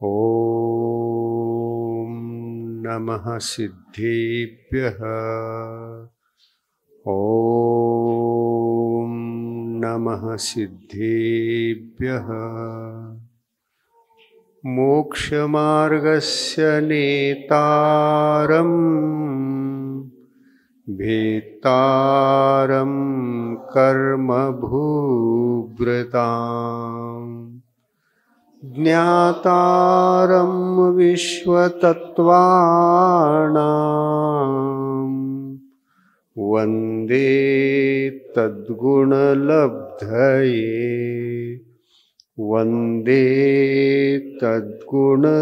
ॐ नमः सिद्धेभ्यः। ॐ नमः सिद्धेभ्यः। मोक्षमार्गस्य नेतारं भेत्तारं कर्मभूभृताम् ज्ञातारं विश्वतत्त्वानां वन्दे तद्गुणलब्धये। वन्दे तद्गुणलब्धये।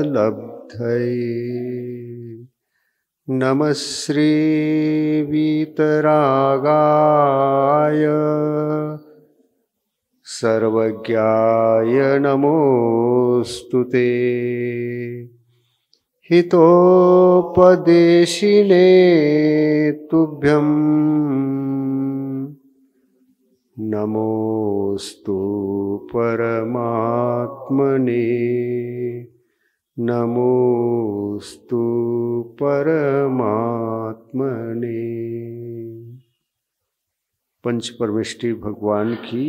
नमः श्रीवीतरागाय सर्वज्ञाय नमोऽस्तुते। हितोपदेशिने तुभ्यं नमोऽस्तु परमात्मने। नमोऽस्तु परमात्मने। पंच परमेष्टि भगवान की,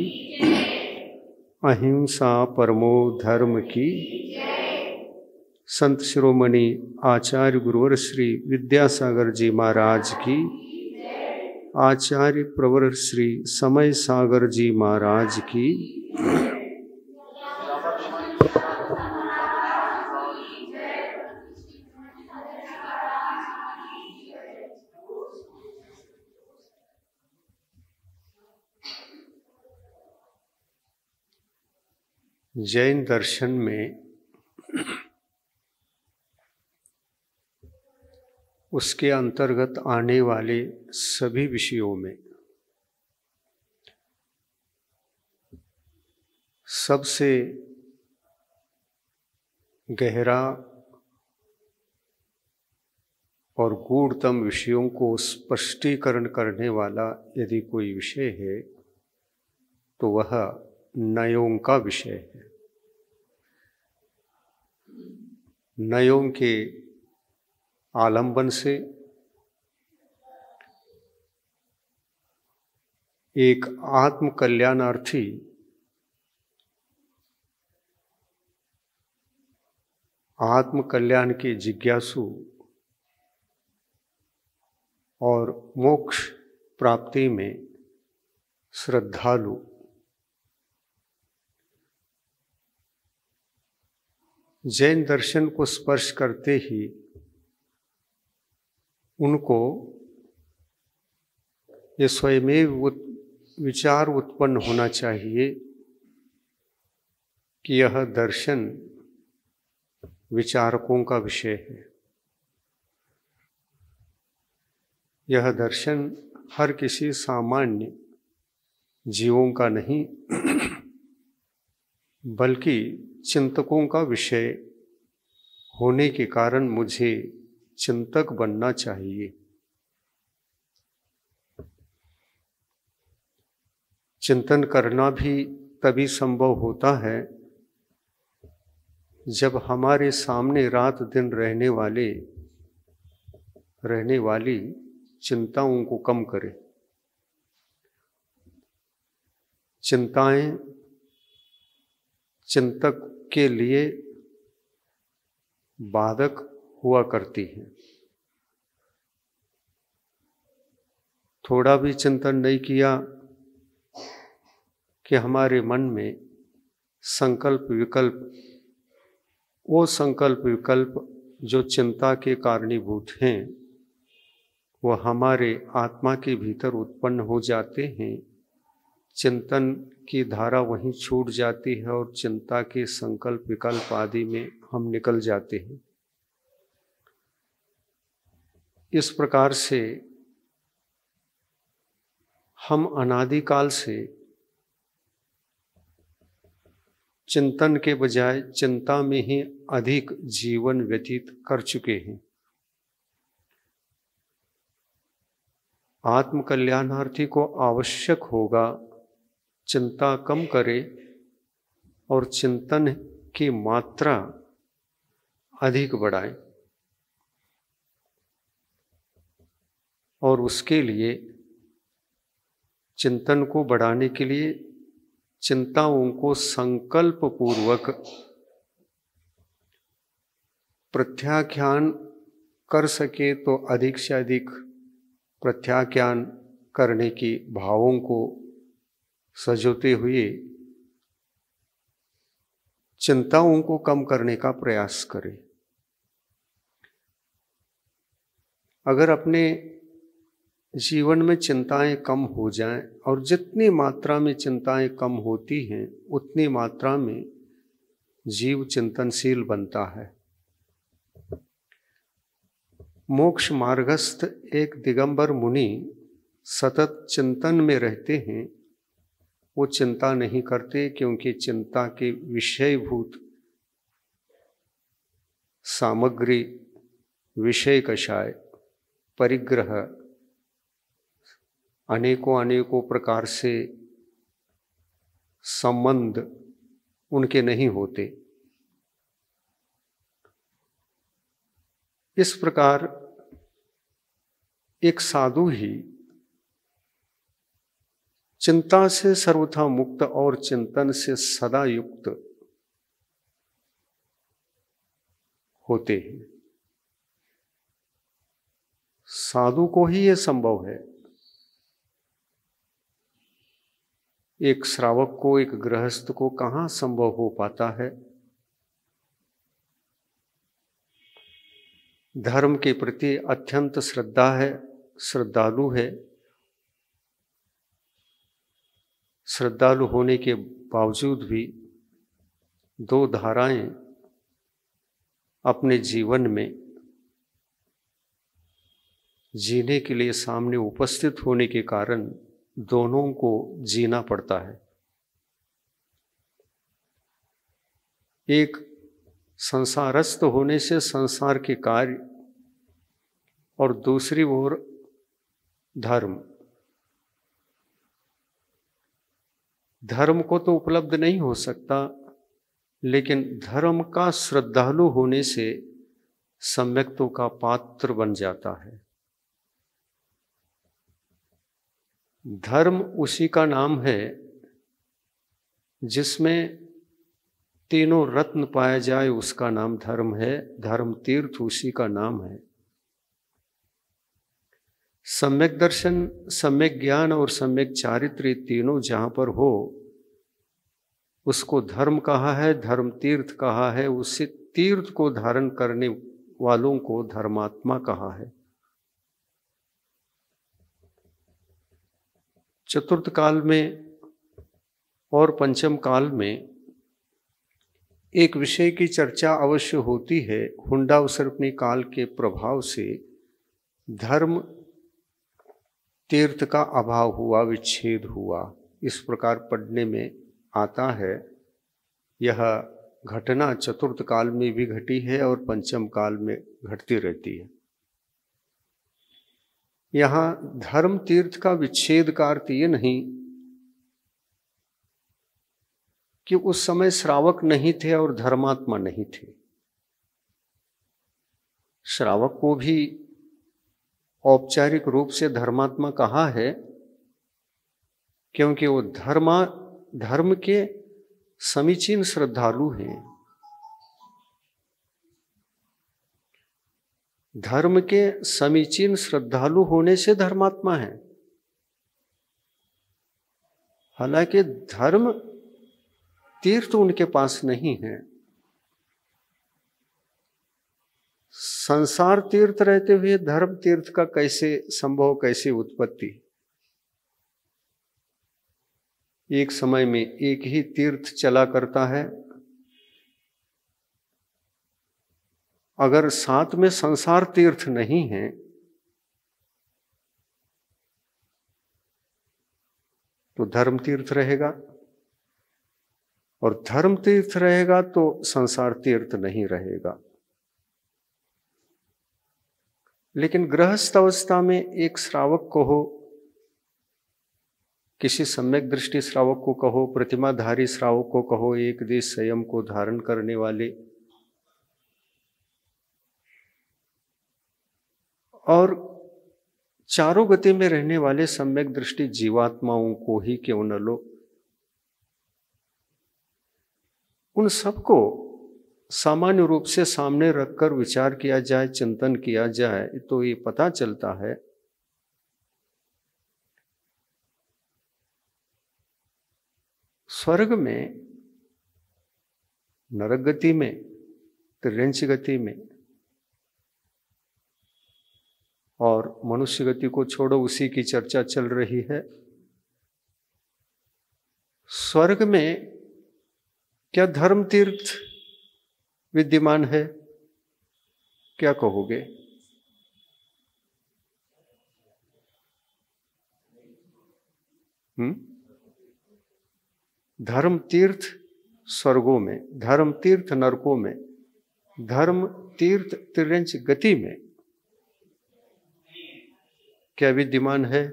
अहिंसा परमो धर्म की, संत शिरोमणि आचार्य गुरुवर श्री विद्यासागर जी महाराज की, आचार्य प्रवर श्री समय सागर जी महाराज की, जैन दर्शन में उसके अंतर्गत आने वाले सभी विषयों में सबसे गहरा और गूढ़तम विषयों को स्पष्टीकरण करने वाला यदि कोई विषय है तो वह नयों का विषय है। नयों के आलंबन से एक आत्म कल्याणार्थी आत्म कल्याण के जिज्ञासु और मोक्ष प्राप्ति में श्रद्धालु जैन दर्शन को स्पर्श करते ही उनको ये स्वयमेव विचार उत्पन्न होना चाहिए कि यह दर्शन विचारकों का विषय है। यह दर्शन हर किसी सामान्य जीवों का नहीं बल्कि चिंतकों का विषय होने के कारण मुझे चिंतक बनना चाहिए। चिंतन करना भी तभी संभव होता है जब हमारे सामने रात दिन रहने वाली चिंताओं को कम करें। चिंताएं चिंतक के लिए बाधक हुआ करती हैं। थोड़ा भी चिंतन नहीं किया कि हमारे मन में संकल्प विकल्प जो चिंता के कारणीभूत हैं वह हमारे आत्मा के भीतर उत्पन्न हो जाते हैं। चिंतन की धारा वहीं छूट जाती है और चिंता के संकल्प विकल्प आदि में हम निकल जाते हैं। इस प्रकार से हम अनादिकाल से चिंतन के बजाय चिंता में ही अधिक जीवन व्यतीत कर चुके हैं। आत्म कल्याणार्थी को आवश्यक होगा चिंता कम करे और चिंतन की मात्रा अधिक बढ़ाएं। और उसके लिए चिंतन को बढ़ाने के लिए चिंताओं को संकल्प पूर्वक प्रत्याख्यान कर सके तो अधिक से अधिक प्रत्याख्यान करने की भावों को सजोते हुए चिंताओं को कम करने का प्रयास करें। अगर अपने जीवन में चिंताएं कम हो जाएं, और जितनी मात्रा में चिंताएं कम होती हैं उतनी मात्रा में जीव चिंतनशील बनता है। मोक्ष मार्गस्थ एक दिगंबर मुनि सतत चिंतन में रहते हैं। वो चिंता नहीं करते क्योंकि चिंता के विषयभूत सामग्री, विषय कषाय, परिग्रह अनेकों अनेकों प्रकार से संबंध उनके नहीं होते। इस प्रकार एक साधु ही चिंता से सर्वथा मुक्त और चिंतन से सदा युक्त होते हैं। साधु को ही यह संभव है। एक श्रावक को, एक गृहस्थ को कहाँ संभव हो पाता है? धर्म के प्रति अत्यंत श्रद्धा है, श्रद्धालु है। श्रद्धालु होने के बावजूद भी दो धाराएं अपने जीवन में जीने के लिए सामने उपस्थित होने के कारण दोनों को जीना पड़ता है। एक संसारस्थ होने से संसार के कार्य, और दूसरी ओर धर्म। धर्म को तो उपलब्ध नहीं हो सकता, लेकिन धर्म का श्रद्धालु होने से सम्यक्तों का पात्र बन जाता है। धर्म उसी का नाम है जिसमें तीनों रत्न पाया जाए, उसका नाम धर्म है। धर्म तीर्थ उसी का नाम है। सम्यक दर्शन, सम्यक ज्ञान और सम्यक चारित्र तीनों जहाँ पर हो उसको धर्म कहा है, धर्म तीर्थ कहा है। उससे तीर्थ को धारण करने वालों को धर्मात्मा कहा है। चतुर्थ काल में और पंचम काल में एक विषय की चर्चा अवश्य होती है। हुंडा उसर्पणी काल के प्रभाव से धर्म तीर्थ का अभाव हुआ, विच्छेद हुआ, इस प्रकार पढ़ने में आता है। यह घटना चतुर्थ काल में भी घटी है और पंचम काल में घटती रहती है। यहाँ धर्म तीर्थ का विच्छेद का अर्थ ये नहीं कि उस समय श्रावक नहीं थे और धर्मात्मा नहीं थे। श्रावक को भी औपचारिक रूप से धर्मात्मा कहा है क्योंकि वो धर्म के समीचीन श्रद्धालु हैं। धर्म के समीचीन श्रद्धालु होने से धर्मात्मा है। हालांकि धर्म तीर्थ उनके पास नहीं है। संसार तीर्थ रहते हुए धर्म तीर्थ का कैसे संभव, कैसे उत्पत्ति? एक समय में एक ही तीर्थ चला करता है। अगर साथ में संसार तीर्थ नहीं है तो धर्म तीर्थ रहेगा, और धर्म तीर्थ रहेगा तो संसार तीर्थ नहीं रहेगा। लेकिन गृहस्थ अवस्था में एक श्रावक को हो, किसी सम्यक दृष्टि श्रावक को कहो, प्रतिमाधारी श्रावक को कहो, एक देश संयम को धारण करने वाले और चारों गति में रहने वाले सम्यक दृष्टि जीवात्माओं को ही क्यों न लो, उन सबको सामान्य रूप से सामने रखकर विचार किया जाए, चिंतन किया जाए, तो ये पता चलता है स्वर्ग में, नरक गति में, तिर्यंच गति में और मनुष्य गति को छोड़ो, उसी की चर्चा चल रही है। स्वर्ग में क्या धर्म तीर्थ विद्यमान है? क्या कहोगे? धर्म तीर्थ स्वर्गों में, धर्म तीर्थ नरकों में, धर्म तीर्थ तिर्यंच गति में क्या विद्यमान है?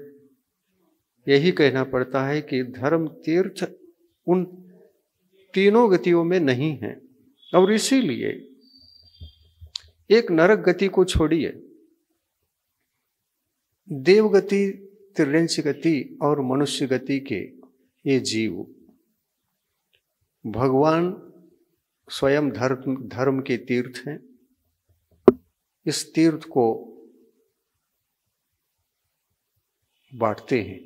यही कहना पड़ता है कि धर्म तीर्थ उन तीनों गतियों में नहीं है। और इसीलिए एक नरक गति को छोड़िए, देव गति, तिर्यंच गति और मनुष्य गति के ये जीव भगवान स्वयं धर्म के तीर्थ हैं। इस तीर्थ को बांटते हैं,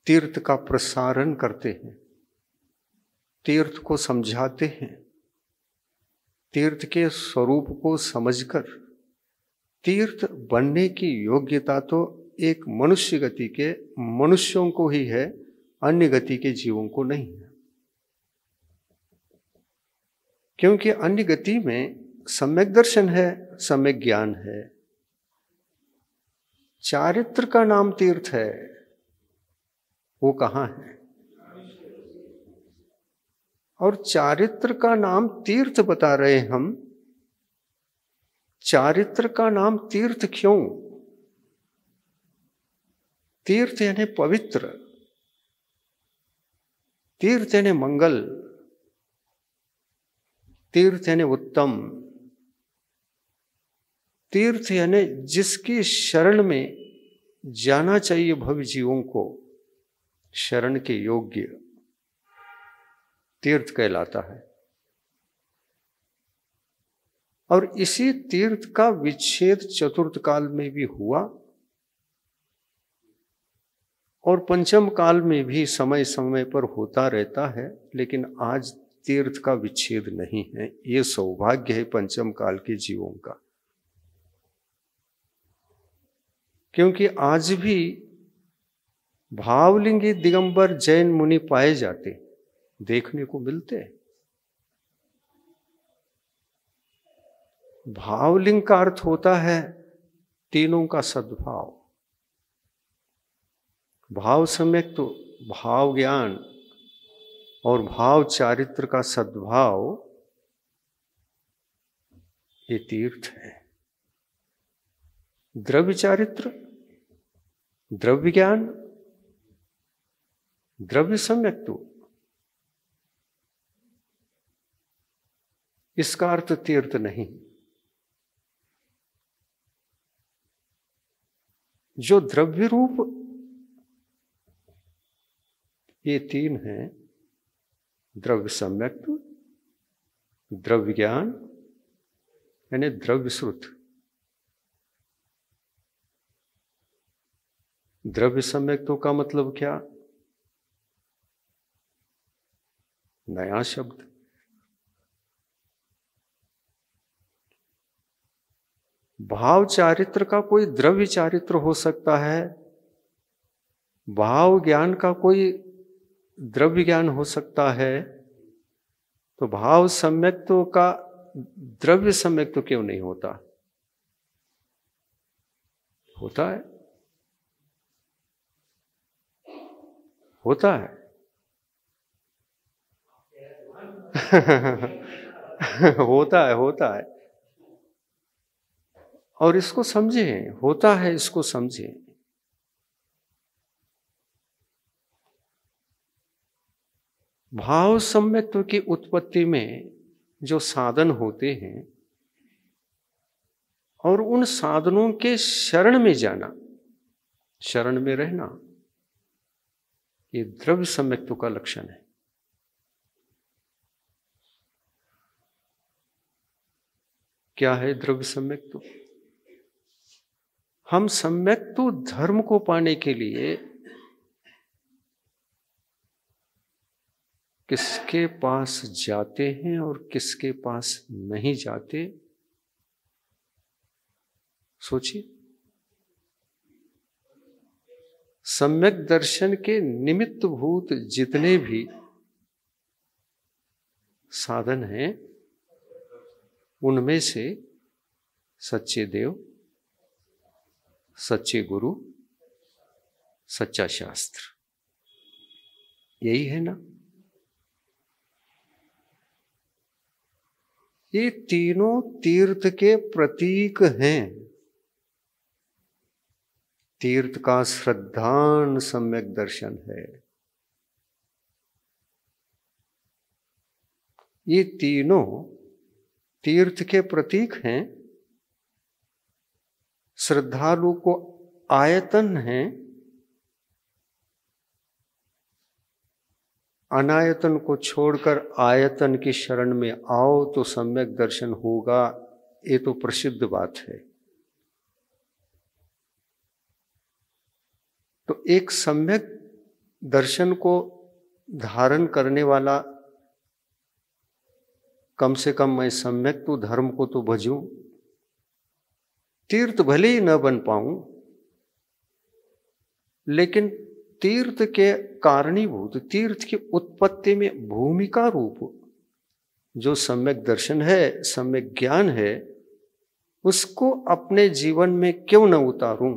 तीर्थ का प्रसारण करते हैं, तीर्थ को समझाते हैं, तीर्थ के स्वरूप को समझकर तीर्थ बनने की योग्यता तो एक मनुष्य गति के मनुष्यों को ही है, अन्य गति के जीवों को नहीं है। क्योंकि अन्य गति में सम्यक दर्शन है, सम्यक ज्ञान है, चारित्र का नाम तीर्थ है, वो कहाँ है? और चारित्र का नाम तीर्थ बता रहे हम। चारित्र का नाम तीर्थ क्यों? तीर्थ यानी पवित्र, तीर्थ यानी मंगल, तीर्थ यानी उत्तम, तीर्थ यानी जिसकी शरण में जाना चाहिए भव्य जीवों को, शरण के योग्य तीर्थ कहलाता है। और इसी तीर्थ का विच्छेद चतुर्थ काल में भी हुआ और पंचम काल में भी समय समय पर होता रहता है, लेकिन आज तीर्थ का विच्छेद नहीं है। ये सौभाग्य है पंचम काल के जीवों का, क्योंकि आज भी भावलिंगी दिगंबर जैन मुनि पाए जाते, देखने को मिलते हैं। भावलिंग का अर्थ होता है तीनों का सद्भाव। भाव सम्यक तो भाव ज्ञान और भाव चारित्र का सद्भाव, ये तीर्थ है। द्रव्य चारित्र, द्रव्य ज्ञान, द्रव्य सम्यक तो, इसका अर्थ तीर्थ नहीं। जो द्रव्य रूप ये तीन हैं, द्रव्य सम्यक्त्व, द्रव्य ज्ञान यानी द्रव्य श्रुत। द्रव्य सम्यक्त्व का मतलब क्या? नया शब्द। भाव चारित्र का कोई द्रव्य चारित्र हो सकता है, भाव ज्ञान का कोई द्रव्य ज्ञान हो सकता है, तो भाव सम्यक्त्व का द्रव्य सम्यक्त्व क्यों नहीं होता? होता है, होता है। होता है, होता है। और इसको समझें, होता है, इसको समझें। भाव सम्यक्त्व की उत्पत्ति में जो साधन होते हैं और उन साधनों के शरण में जाना, शरण में रहना, ये द्रव्य सम्यक्त्व का लक्षण है। क्या है द्रव्य सम्यक्त्व? हम सम्यक्त्व धर्म को पाने के लिए किसके पास जाते हैं और किसके पास नहीं जाते, सोचिए। सम्यक दर्शन के निमित्त भूत जितने भी साधन हैं, उनमें से सच्चे देव, सच्चे गुरु, सच्चा शास्त्र, यही है ना। ये तीनों तीर्थ के प्रतीक हैं। तीर्थ का श्रद्धान सम्यक दर्शन है। ये तीनों तीर्थ के प्रतीक हैं, श्रद्धालु को आयतन है, अनायतन को छोड़कर आयतन की शरण में आओ तो सम्यक दर्शन होगा, ये तो प्रसिद्ध बात है। तो एक सम्यक दर्शन को धारण करने वाला, कम से कम मैं सम्यक तो धर्म को तो भजूं, तीर्थ भले ही न बन पाऊं, लेकिन तीर्थ के कारणीभूत, तीर्थ की उत्पत्ति में भूमिका रूप जो सम्यक दर्शन है, सम्यक ज्ञान है, उसको अपने जीवन में क्यों न उतारूं,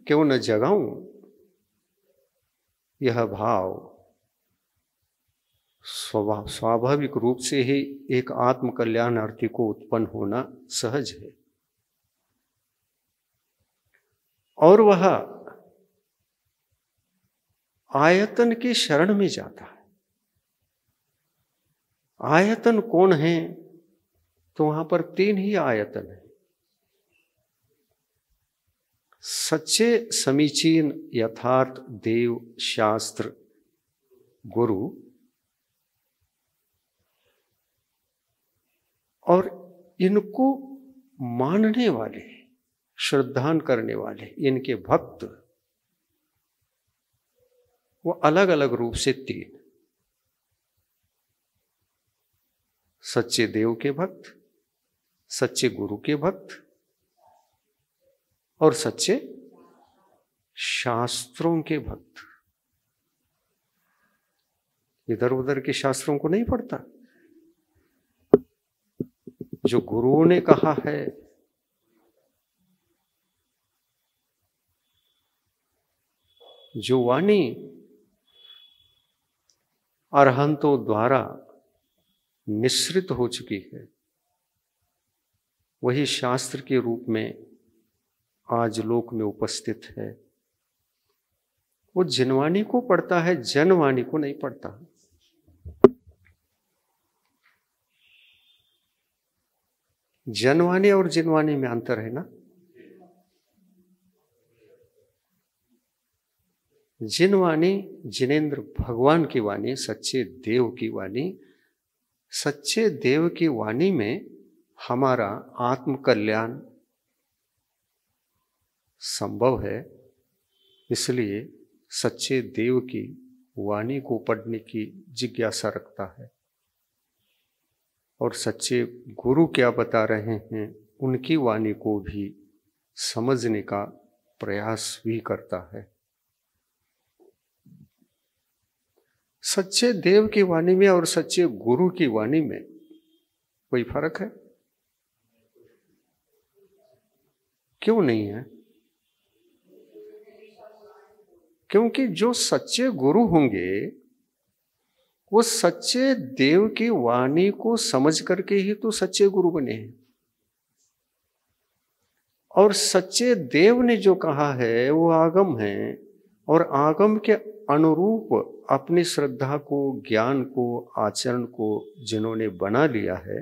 क्यों न जगाऊं। यह भाव स्वाभाविक रूप से ही एक आत्म कल्याणार्थी को उत्पन्न होना सहज है। और वह आयतन की शरण में जाता है। आयतन कौन है? तो वहां पर तीन ही आयतन है। सच्चे समीचीन यथार्थ देव, शास्त्र, गुरु, और इनको मानने वाले, श्रद्धान करने वाले, इनके भक्त, वो अलग अलग रूप से तीन। सच्चे देव के भक्त, सच्चे गुरु के भक्त और सच्चे शास्त्रों के भक्त। इधर उधर के शास्त्रों को नहीं पढ़ता। जो गुरुओं ने कहा है, जो वाणी अरहंतों द्वारा निश्रित हो चुकी है, वही शास्त्र के रूप में आज लोक में उपस्थित है। वो जिनवाणी को पढ़ता है, जनवाणी को नहीं पढ़ता। जनवाणी और जिनवाणी में अंतर है ना। जिनवाणी जिनेंद्र भगवान की वाणी, सच्चे देव की वाणी। सच्चे देव की वाणी में हमारा आत्म कल्याण संभव है, इसलिए सच्चे देव की वाणी को पढ़ने की जिज्ञासा रखता है। और सच्चे गुरु क्या बता रहे हैं, उनकी वाणी को भी समझने का प्रयास भी करता है। सच्चे देव की वाणी में और सच्चे गुरु की वाणी में कोई फर्क है? क्यों नहीं है? क्योंकि जो सच्चे गुरु होंगे वो सच्चे देव की वाणी को समझ करके ही तो सच्चे गुरु बने हैं। और सच्चे देव ने जो कहा है वो आगम है, और आगम के अनुरूप अपनी श्रद्धा को, ज्ञान को, आचरण को जिन्होंने बना लिया है,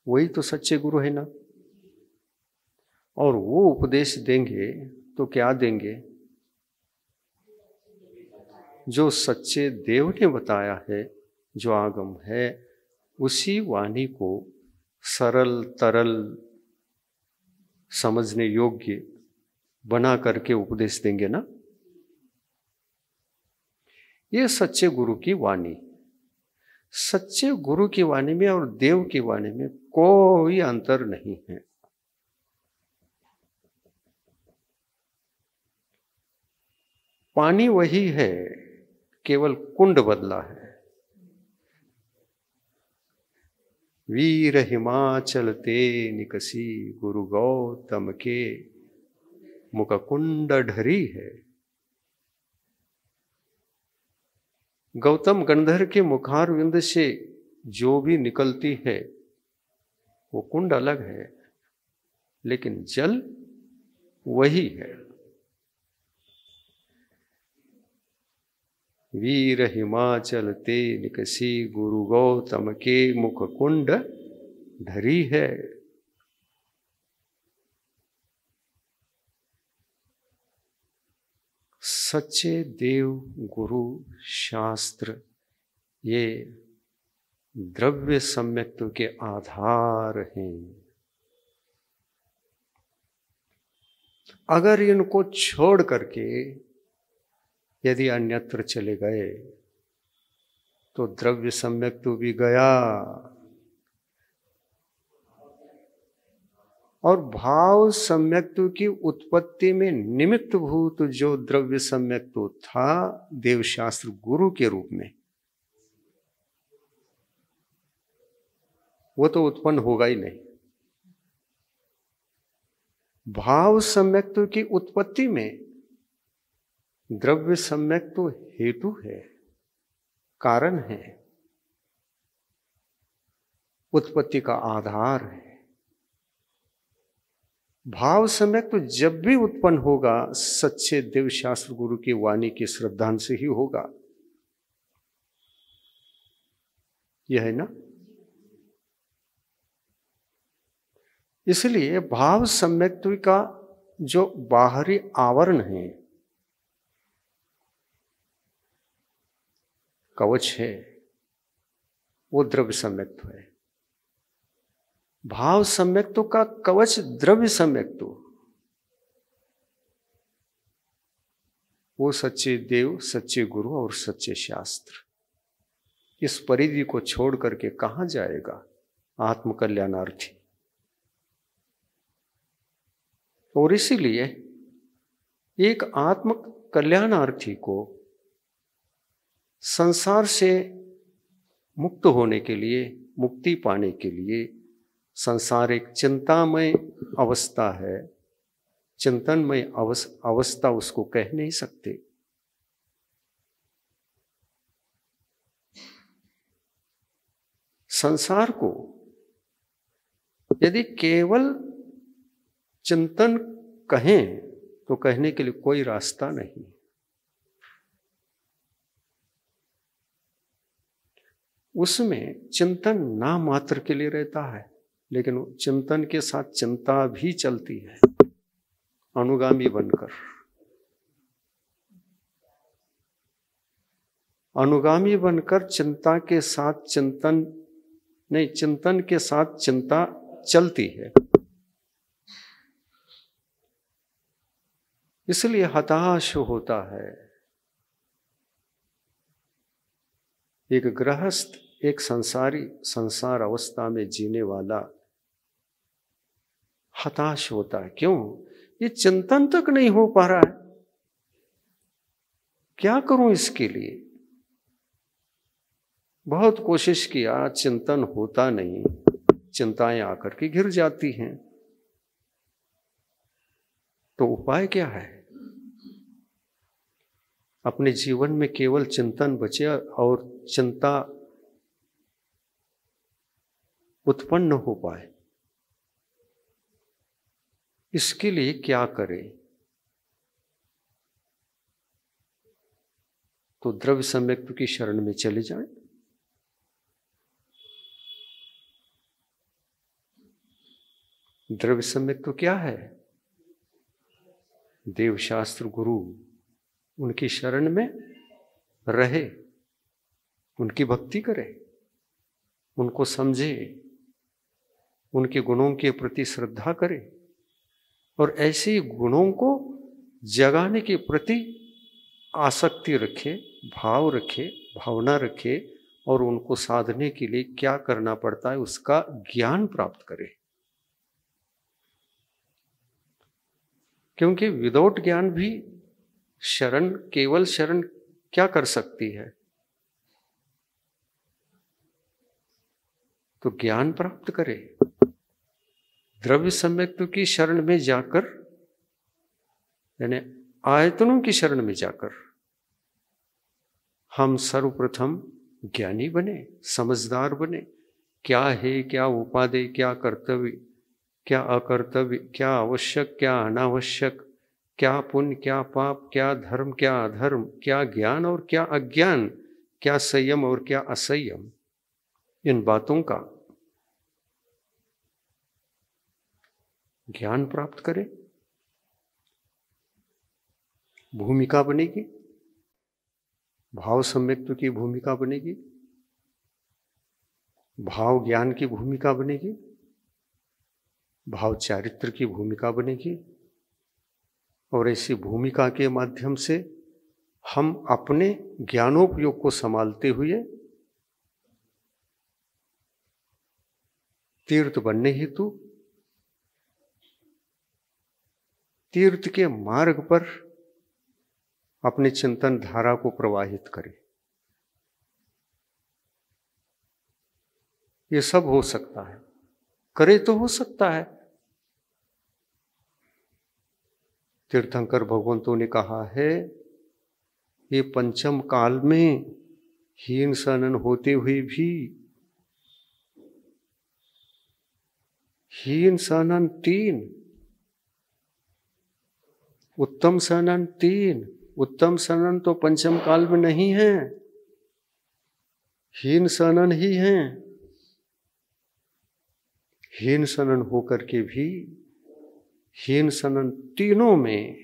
वही तो सच्चे गुरु है ना। और वो उपदेश देंगे तो क्या देंगे? जो सच्चे देव ने बताया है, जो आगम है, उसी वाणी को सरल तरल समझने योग्य बना करके उपदेश देंगे ना। ये सच्चे गुरु की वाणी। सच्चे गुरु की वाणी में और देव की वाणी में कोई अंतर नहीं है। पानी वही है, केवल कुंड बदला है। वीर हिमाचल ते निकसी, गुरु गौतम के मुख कुंड ढरी है। गौतम गंधर के मुखारविंद से जो भी निकलती है वो कुंड अलग है, लेकिन जल वही है। वीर हिमाचल ते निकसी, गुरु गौतम के मुख कुंड ढरी है। सच्चे देव, गुरु, शास्त्र ये द्रव्य सम्यक्त्व के आधार हैं। अगर इनको छोड़ करके यदि अन्यत्र चले गए तो द्रव्य सम्यक्त्व भी गया और भाव सम्यक्त्व की उत्पत्ति में निमित्त भूत जो द्रव्य सम्यक्त्व था देवशास्त्र गुरु के रूप में, वो तो उत्पन्न होगा ही नहीं। भाव सम्यक्त्व की उत्पत्ति में द्रव्य सम्यक्त्व हेतु है, कारण है, उत्पत्ति का आधार है। भाव सम्यक्त्व जब भी उत्पन्न होगा सच्चे देवशास्त्र गुरु की वाणी की श्रद्धांत से ही होगा। यह है ना। इसलिए भाव सम्यक्त्व का जो बाहरी आवरण है, कवच है, वो द्रव्य सम्यक्त्व है। भाव सम्यक्त्व का कवच द्रव्य सम्यक्त्व, वो सच्चे देव, सच्चे गुरु और सच्चे शास्त्र। इस परिधि को छोड़ करके कहां जाएगा आत्म कल्याणार्थी? और इसीलिए एक आत्म कल्याणार्थी को संसार से मुक्त होने के लिए, मुक्ति पाने के लिए, संसार एक चिंतामय अवस्था है, चिंतनमय अवस्था उसको कह नहीं सकते। संसार को यदि केवल चिंतन कहें तो कहने के लिए कोई रास्ता नहीं। उसमें चिंतन ना मात्र के लिए रहता है, लेकिन चिंतन के साथ चिंता भी चलती है, अनुगामी बनकर। अनुगामी बनकर चिंता के साथ चिंतन नहीं, चिंतन के साथ चिंता चलती है। इसलिए हताश होता है एक गृहस्थ, एक संसारी, संसार अवस्था में जीने वाला हताश होता है। क्यों? ये चिंतन तक नहीं हो पा रहा है, क्या करूं इसके लिए? बहुत कोशिश किया, चिंतन होता नहीं, चिंताएं आकर के घिर जाती हैं। तो उपाय क्या है? अपने जीवन में केवल चिंतन बचे और चिंता उत्पन्न हो पाए, इसके लिए क्या करें? तो द्रव्य सम्यक्त्व की शरण में चले जाएं। द्रव्य सम्यक्त्व क्या है? देवशास्त्र गुरु, उनकी शरण में रहे, उनकी भक्ति करे, उनको समझे, उनके गुणों के प्रति श्रद्धा करे और ऐसे गुणों को जगाने के प्रति आसक्ति रखे, भाव रखे, भावना रखे और उनको साधने के लिए क्या करना पड़ता है उसका ज्ञान प्राप्त करे। क्योंकि विदाउट ज्ञान भी शरण, केवल शरण क्या कर सकती है? तो ज्ञान प्राप्त करे। द्रव्य सम्यक्त्व की शरण में जाकर, यानी आयतनों की शरण में जाकर हम सर्वप्रथम ज्ञानी बने, समझदार बने। क्या है, क्या उपादेय, क्या कर्तव्य, क्या अकर्तव्य, क्या आवश्यक, क्या अनावश्यक, क्या पुण्य, क्या पाप, क्या धर्म, क्या अधर्म, क्या ज्ञान और क्या अज्ञान, क्या संयम और क्या असंयम, इन बातों का ज्ञान प्राप्त करें। भूमिका बनेगी, भाव सम्यक्त्व की भूमिका बनेगी, भाव ज्ञान की भूमिका बनेगी, भाव चारित्र की भूमिका बनेगी और ऐसी भूमिका के माध्यम से हम अपने ज्ञानोपयोग को संभालते हुए तीर्थ बनने हेतु तीर्थ के मार्ग पर अपने चिंतन धारा को प्रवाहित करें। ये सब हो सकता है, करे तो हो सकता है। तीर्थंकर भगवंतों ने कहा है, ये पंचम काल में हीन सनन होते हुए भी हीन सनन 3, उत्तम सनन 3। उत्तम सनन तो पंचम काल में नहीं है, हीन सनन ही है। हीन सनन होकर के भी हीन सनन तीनों में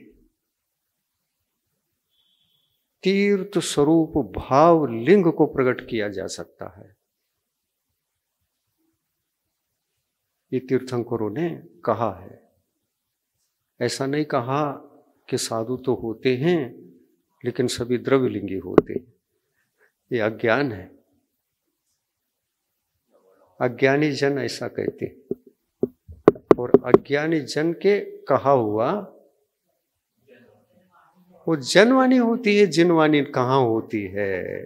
तीर्थ स्वरूप भाव लिंग को प्रकट किया जा सकता है। ये तीर्थंकरों ने कहा है। ऐसा नहीं कहा कि साधु तो होते हैं लेकिन सभी द्रव्यलिंगी होते हैं। ये अज्ञान है। अज्ञानी जन ऐसा कहते हैं और अज्ञानी जन के कहा हुआ वो जनवाणी होती है, जिनवाणी कहाँ होती है?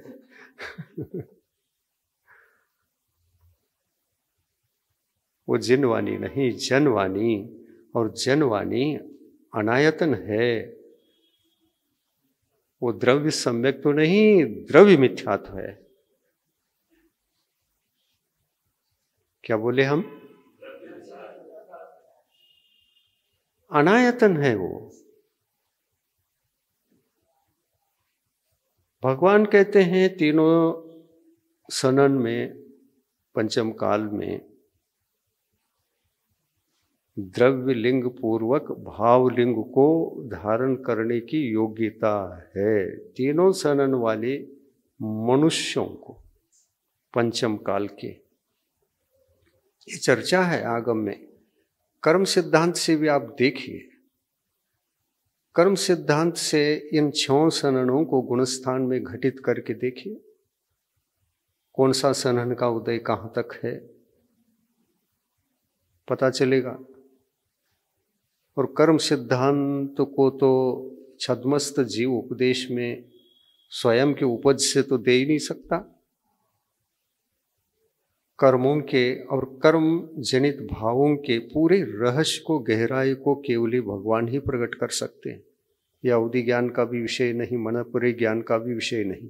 वो जिनवाणी नहीं, जनवाणी। और जनवाणी अनायतन है। वो द्रव्य सम्यक तो नहीं, द्रव्य मिथ्यात्व है। क्या बोले हम? अनायतन है वो। भगवान कहते हैं तीनों सनन में, पंचम काल में द्रव्य लिंग पूर्वक भाव लिंग को धारण करने की योग्यता है तीनों सनन वाले मनुष्यों को, पंचम काल के। ये चर्चा है आगम में। कर्म सिद्धांत से भी आप देखिए, कर्म सिद्धांत से इन 6 सननों को गुणस्थान में घटित करके देखिए, कौन सा सनन का उदय कहाँ तक है पता चलेगा। और कर्म सिद्धांत को तो छद्मस्त जीव उपदेश में स्वयं के उपज से तो दे ही नहीं सकता। कर्मों के और कर्म जनित भावों के पूरे रहस्य को, गहराई को केवल ही भगवान ही प्रकट कर सकते हैं। यह अवधि ज्ञान का भी विषय नहीं, मनपुरे ज्ञान का भी विषय नहीं,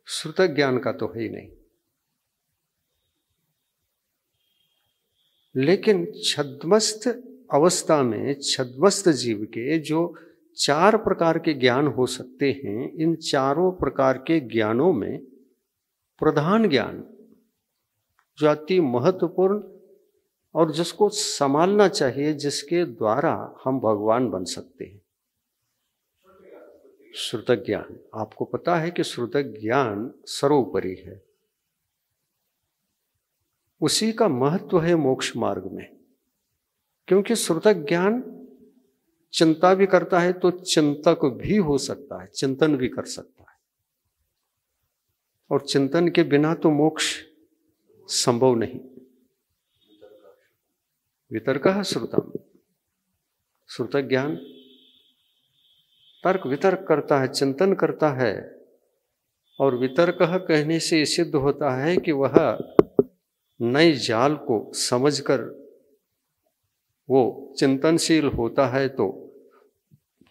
श्रुत ज्ञान का तो है ही नहीं। लेकिन छद्मस्त अवस्था में छद्मस्त जीव के जो 4 प्रकार के ज्ञान हो सकते हैं, इन चारों प्रकार के ज्ञानों में प्रधान ज्ञान जो अति महत्वपूर्ण और जिसको संभालना चाहिए, जिसके द्वारा हम भगवान बन सकते हैं, श्रुतक ज्ञान। आपको पता है कि श्रुतक ज्ञान सर्वोपरि है, उसी का महत्व है मोक्ष मार्ग में। क्योंकि श्रुतक ज्ञान चिंता भी करता है तो चिंतक भी हो सकता है, चिंतन भी कर सकता है, और चिंतन के बिना तो मोक्ष संभव नहीं। वितर्कः श्रुतम्, श्रुतक ज्ञान तर्क वितर्क करता है, चिंतन करता है, और वितर्कः कहने से सिद्ध होता है कि वह नए जाल को समझकर वो चिंतनशील होता है। तो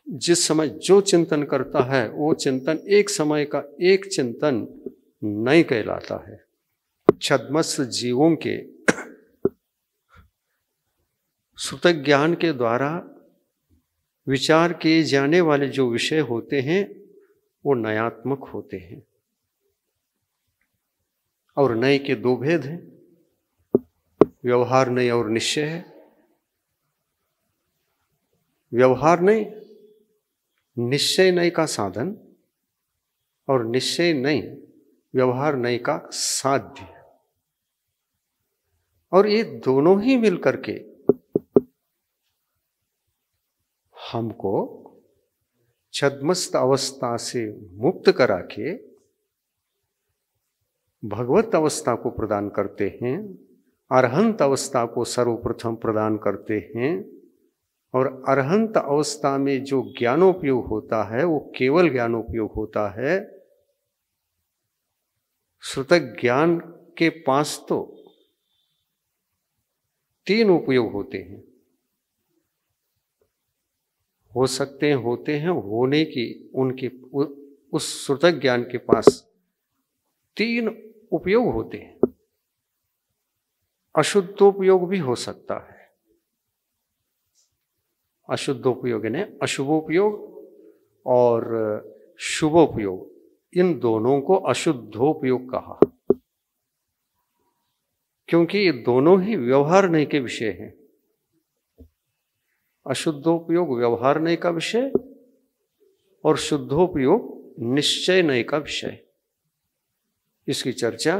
जिस समय जो चिंतन करता है वो चिंतन एक समय का एक चिंतन नहीं कहलाता है। छद्मस्त जीवों के श्रुतक ज्ञान के द्वारा विचार किए जाने वाले जो विषय होते हैं वो नयात्मक होते हैं। और नए के 2 भेद हैं, व्यवहार नय और निश्चय है। व्यवहार नय निश्चय नय का साधन, और निश्चय नय व्यवहार नय का साध्य। और ये दोनों ही मिलकर के हमको छद्मस्त अवस्था से मुक्त करा के भगवत अवस्था को प्रदान करते हैं, अरहंत अवस्था को सर्वप्रथम प्रदान करते हैं। और अरहंत अवस्था में जो ज्ञानोपयोग होता है वो केवल ज्ञानोपयोग होता है। श्रुतक ज्ञान के पास तो 3 उपयोग होते हैं, हो सकते हैं, होते हैं, होने की उनके उस श्रुतक ज्ञान के पास 3 उपयोग होते हैं। अशुद्धोपयोग भी हो सकता है। अशुद्धोपयोग यानी अशुभोपयोग और शुभोपयोग, इन दोनों को अशुद्धोपयोग कहा, क्योंकि ये दोनों ही व्यवहार नहीं के विषय हैं। अशुद्धोपयोग व्यवहार नहीं का विषय और शुद्धोपयोग निश्चय नहीं का विषय। इसकी चर्चा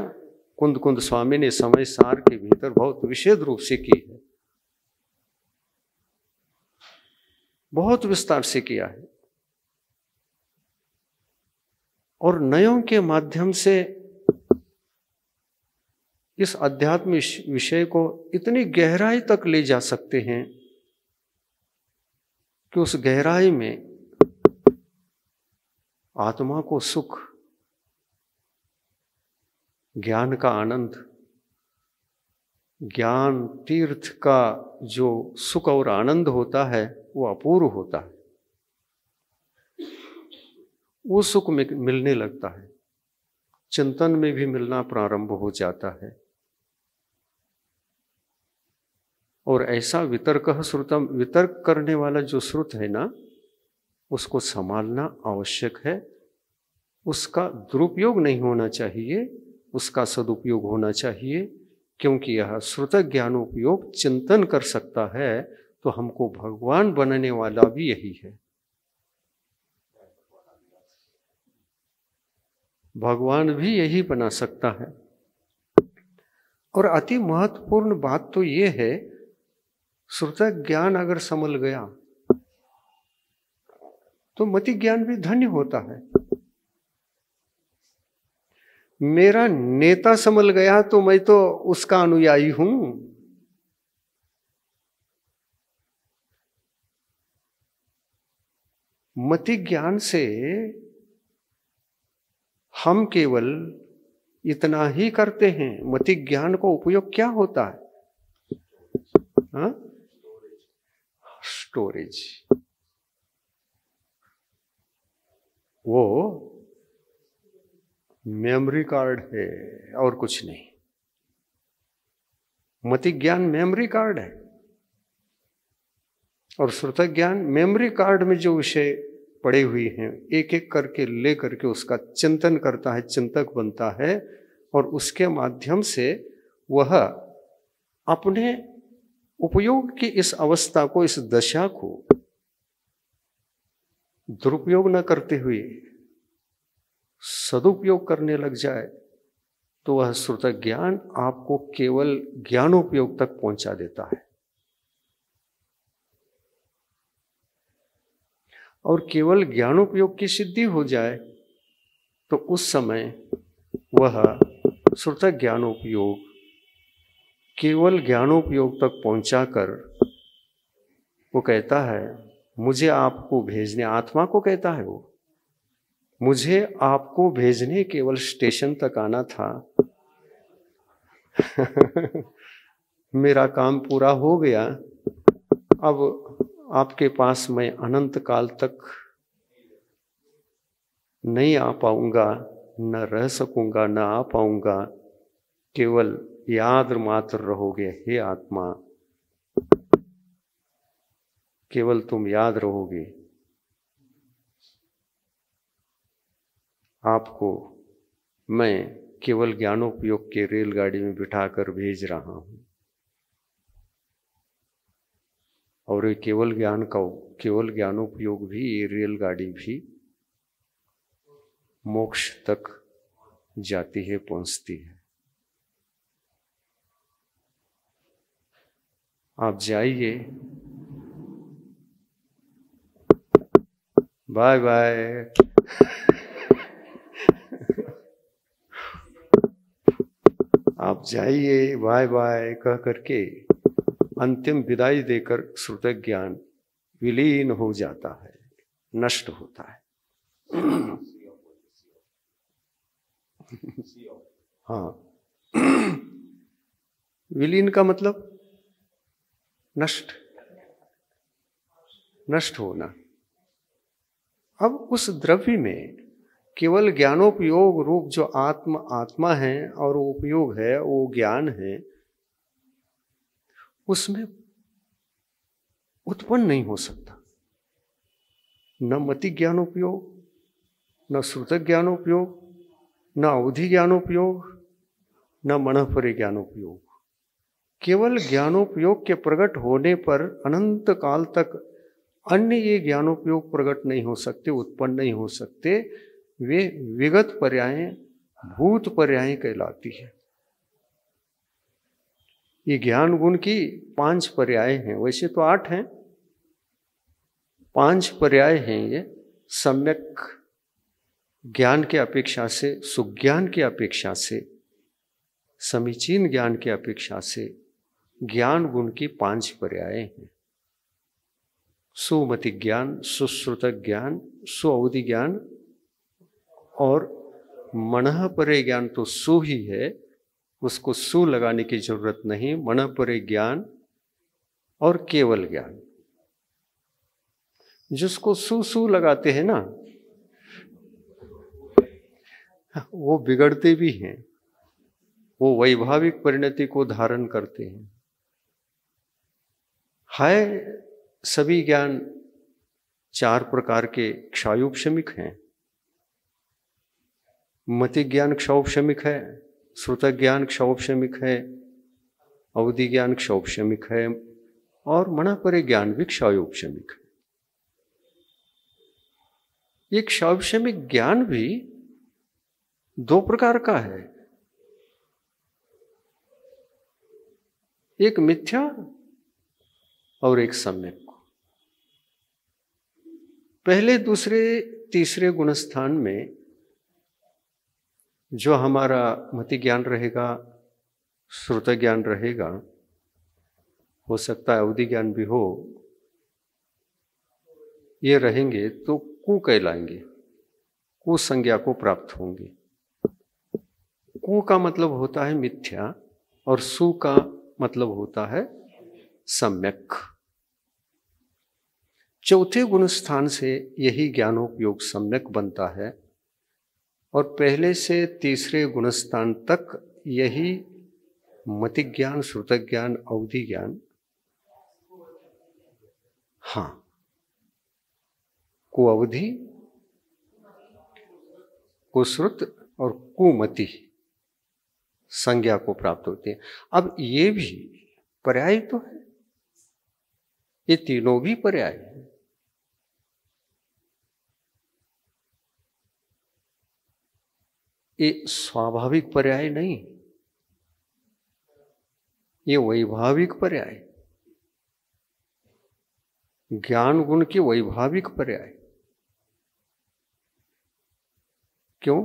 कुंद कुंद स्वामी ने समय सार के भीतर बहुत विशद रूप से की है, बहुत विस्तार से किया है। और नयों के माध्यम से इस अध्यात्म विषय को इतनी गहराई तक ले जा सकते हैं कि उस गहराई में आत्मा को सुख, ज्ञान का आनंद, ज्ञान तीर्थ का जो सुख और आनंद होता है वो अपूर्व होता है। वो सुख में मिलने लगता है, चिंतन में भी मिलना प्रारंभ हो जाता है। और ऐसा वितर्कः श्रुतम्, वितर्क करने वाला जो श्रुत है ना, उसको संभालना आवश्यक है। उसका दुरुपयोग नहीं होना चाहिए, उसका सदुपयोग होना चाहिए। क्योंकि यह श्रुतक ज्ञानोपयोग चिंतन कर सकता है, तो हमको भगवान बनने वाला भी यही है। भगवान भी यही बना सकता है। और अति महत्वपूर्ण बात तो ये है, श्रुतक ज्ञान अगर संभल गया तो मति ज्ञान भी धन्य होता है। मेरा नेता संभल गया तो मैं तो उसका अनुयायी हूं। मति ज्ञान से हम केवल इतना ही करते हैं। मति ज्ञान को उपयोग क्या होता है? हाँ? स्टोरेज। वो मेमोरी कार्ड है और कुछ नहीं। मति ज्ञान मेमोरी कार्ड है, और श्रुत ज्ञान मेमोरी कार्ड में जो विषय पड़े हुए हैं एक एक करके ले करके उसका चिंतन करता है, चिंतक बनता है, और उसके माध्यम से वह अपने उपयोग की इस अवस्था को, इस दशा को दुरुपयोग न करते हुए सदुपयोग करने लग जाए, तो वह श्रुत ज्ञान आपको केवल ज्ञानोपयोग तक पहुंचा देता है। और केवल ज्ञानोपयोग की सिद्धि हो जाए तो उस समय वह श्रुत ज्ञानोपयोग केवल ज्ञानोपयोग तक पहुंचाकर वो कहता है, मुझे आपको भेजने, आत्मा को कहता है वो, मुझे आपको भेजने केवल स्टेशन तक आना था मेरा काम पूरा हो गया, अब आपके पास मैं अनंत काल तक नहीं आ पाऊंगा, न रह सकूंगा, न आ पाऊंगा, केवल याद मात्र रहोगे हे आत्मा, केवल तुम याद रहोगे। आपको मैं केवल ज्ञानोपयोग के रेलगाड़ी में बिठाकर भेज रहा हूं, और ये केवल ज्ञान का, केवल ज्ञानोपयोग भी, ये रेलगाड़ी भी मोक्ष तक जाती है, पहुंचती है। आप जाइए, बाय बाय। आप जाइए, बाय बाय कह करके अंतिम विदाई देकर श्रुत ज्ञान विलीन हो जाता है, नष्ट होता है। हाँ, विलीन का मतलब नष्ट, नष्ट होना। अब उस द्रव्य में केवल ज्ञानोपयोग रूप जो आत्मा है और वो उपयोग है, वो ज्ञान है, उसमें उत्पन्न नहीं हो सकता न मति ज्ञानोपयोग, न श्रुत ज्ञानोपयोग, न अवधि ज्ञानोपयोग, न मनःपरे ज्ञानोपयोग। केवल ज्ञानोपयोग के प्रकट होने पर अनंत काल तक अन्य ये ज्ञानोपयोग प्रकट नहीं हो सकते, उत्पन्न नहीं हो सकते। वे विगत पर्यायें, भूत पर्यायें कहलाती है। ये ज्ञान गुण की 5 पर्याय हैं, वैसे तो 8 हैं, 5 पर्याय हैं ये। सम्यक ज्ञान के अपेक्षा से, सुज्ञान की अपेक्षा से, समीचीन ज्ञान की अपेक्षा से ज्ञान गुण की 5 पर्याय हैं। सुमति ज्ञान, सुश्रुत ज्ञान, सुअवधि ज्ञान और मनःपरे ज्ञान तो सु ही है, उसको सु लगाने की जरूरत नहीं। मनःपरे ज्ञान और केवल ज्ञान, जिसको सु लगाते हैं ना, वो बिगड़ते भी हैं, वो वैभाविक परिणति को धारण करते हैं। है सभी ज्ञान 4 प्रकार के क्षयोपशमिक हैं। मति ज्ञान क्षयोपशमिक है, श्रुत ज्ञान क्षयोपशमिक है, अवधि ज्ञान क्षयोपशमिक है, और मनःपरे ज्ञान भी क्षयोपशमिक है। ये क्षयोपशमिक ज्ञान भी 2 प्रकार का है, एक मिथ्या और एक सम्यक। पहले, दूसरे, तीसरे गुणस्थान में जो हमारा मति ज्ञान रहेगा, श्रुत ज्ञान रहेगा, हो सकता है अवधि ज्ञान भी हो, ये रहेंगे तो कु कहलाएंगे, कु संज्ञा को प्राप्त होंगे। कु का मतलब होता है मिथ्या और सु का मतलब होता है सम्यक। चौथे गुणस्थान से यही ज्ञानोपयोग सम्यक बनता है, और पहले से तीसरे गुणस्थान तक यही मति ज्ञान, श्रुत ज्ञान, अवधि ज्ञान। हाँ, कुअवधि, कुश्रुत और कुमति संज्ञा को प्राप्त होती है। अब ये भी पर्याय तो है, ये तीनों भी पर्याय है। ये स्वाभाविक पर्याय नहीं, ये वैभाविक पर्याय, ज्ञान गुण के वैभाविक पर्याय। क्यों?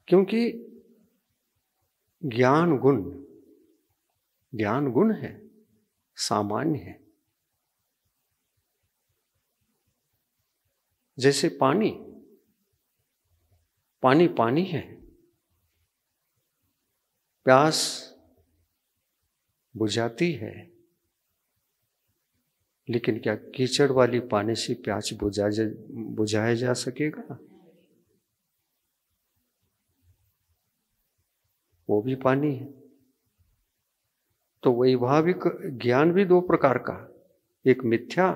क्योंकि ज्ञान गुण है, सामान्य है। जैसे पानी है, प्यास बुझाती है, लेकिन क्या कीचड़ वाली पानी से प्यास बुझाया जा सकेगा? वो भी पानी है। तो वैभाविक ज्ञान भी दो प्रकार का, एक मिथ्या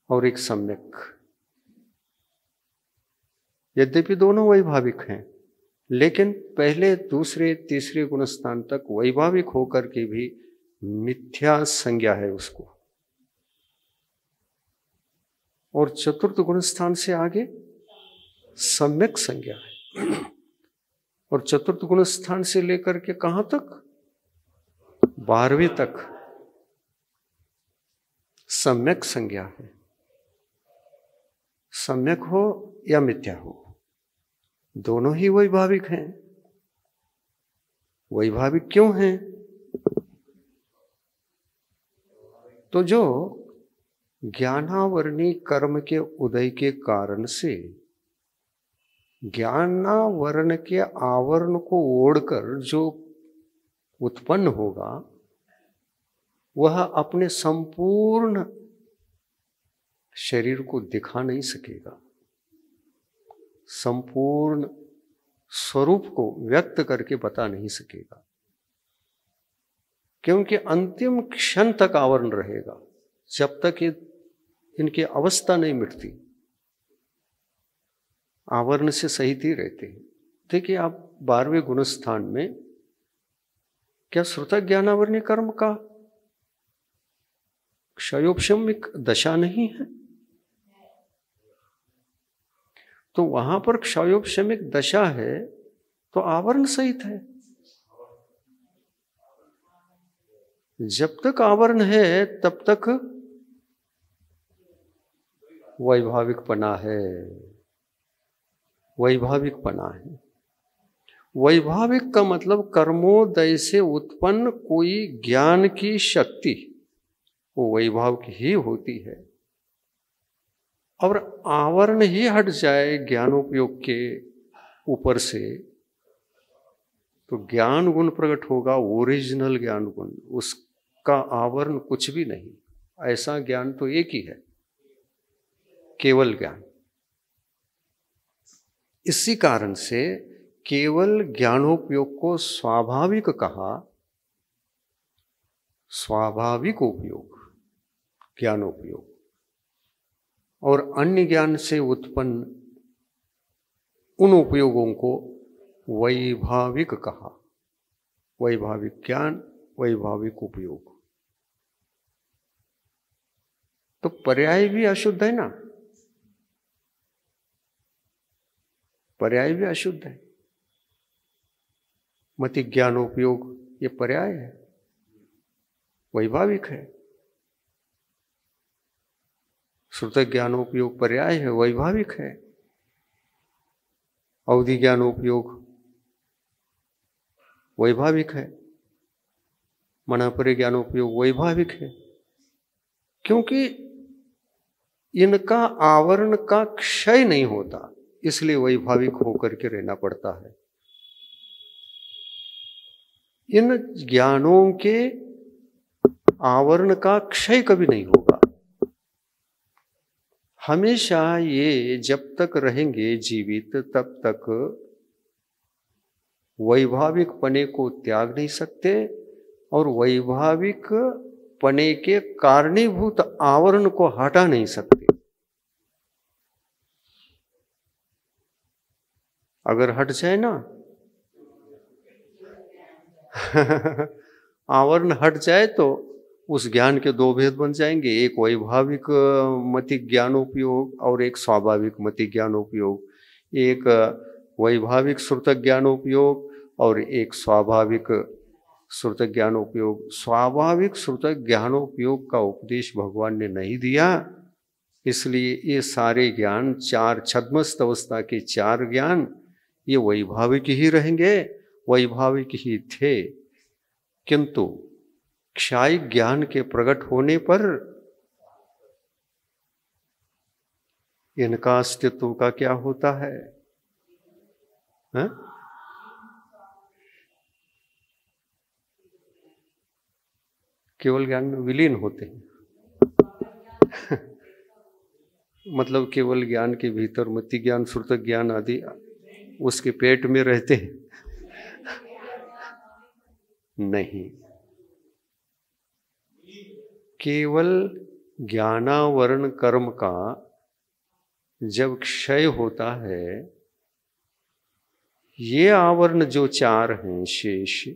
और एक सम्यक। यद्यपि दोनों वैभाविक हैं, लेकिन पहले, दूसरे, तीसरे गुण स्थान तक वैभाविक होकर के भी मिथ्या संज्ञा है उसको, और चतुर्थ गुण स्थान से आगे सम्यक संज्ञा है, और चतुर्थ गुण स्थान से लेकर के कहां तक? 12वीं तक सम्यक संज्ञा है। सम्यक हो या मिथ्या हो, दोनों ही वैभाविक हैं। वैभाविक क्यों हैं? तो जो ज्ञानावरणी कर्म के उदय के कारण से ज्ञानावरण के आवरण को ओढ़कर जो उत्पन्न होगा, वह अपने संपूर्ण शरीर को दिखा नहीं सकेगा, संपूर्ण स्वरूप को व्यक्त करके बता नहीं सकेगा, क्योंकि अंतिम क्षण तक आवरण रहेगा, जब तक इनकी अवस्था नहीं मिटती, आवरण से सहित ही रहते हैं। देखिए, आप 12वें गुण स्थान में क्या श्रुत ज्ञानावरणी कर्म का क्षयोपशमिक दशा नहीं है? तो वहां पर क्षयोपशमिक दशा है, तो आवरण सहित है। जब तक आवरण है तब तक वैभाविकपना है, वैभाविकपना है। वैभाविक का मतलब कर्मोदय से उत्पन्न कोई ज्ञान की शक्ति, वो वैभाविक ही होती है। और आवरण ही हट जाए ज्ञानोपयोग के ऊपर से, तो ज्ञान गुण प्रकट होगा, ओरिजिनल ज्ञान गुण, उसका आवरण कुछ भी नहीं। ऐसा ज्ञान तो एक ही है, केवल ज्ञान। इसी कारण से केवल ज्ञानोपयोग को स्वाभाविक कहा, स्वाभाविक उपयोग, ज्ञानोपयोग, और अन्य ज्ञान से उत्पन्न उन उपयोगों को वैभाविक कहा। वैभाविक ज्ञान, वैभाविक उपयोग। तो पर्याय भी अशुद्ध है ना, पर्याय भी अशुद्ध है। मति ज्ञानोपयोग ये पर्याय है, वैभाविक है। श्रुत ज्ञानोपयोग पर्याय है, वैभाविक है। अवधि ज्ञानोपयोग वैभाविक है। मनापरि ज्ञानोपयोग वैभाविक है, क्योंकि इनका आवरण का क्षय नहीं होता, इसलिए वैभाविक होकर के रहना पड़ता है। इन ज्ञानों के आवरण का क्षय कभी नहीं होगा। हमेशा ये जब तक रहेंगे जीवित, तब तक वैभाविक पने को त्याग नहीं सकते और वैभाविक पने के कारणीभूत आवरण को हटा नहीं सकते। अगर हट जाए ना आवरण हट जाए तो उस ज्ञान के दो भेद बन जाएंगे, एक वैभाविक मति ज्ञानोपयोग और एक स्वाभाविक मति ज्ञानोपयोग, एक वैभाविक श्रुत ज्ञानोपयोग और एक स्वाभाविक श्रुत ज्ञानोपयोग। स्वाभाविक श्रुत ज्ञानोपयोग का उपदेश भगवान ने नहीं दिया, इसलिए ये सारे ज्ञान, चार छद्मस्त अवस्था के चार ज्ञान, ये वैभाविक ही रहेंगे, वैभाविक ही थे। किंतु क्षायी ज्ञान के प्रकट होने पर इनका अस्तित्व का क्या होता है? केवल ज्ञान में विलीन होते हैं मतलब केवल ज्ञान के भीतर मति ज्ञान, श्रुत ज्ञान आदि उसके पेट में रहते हैं नहीं, केवल ज्ञानावरण कर्म का जब क्षय होता है, ये आवरण जो चार हैं शेष,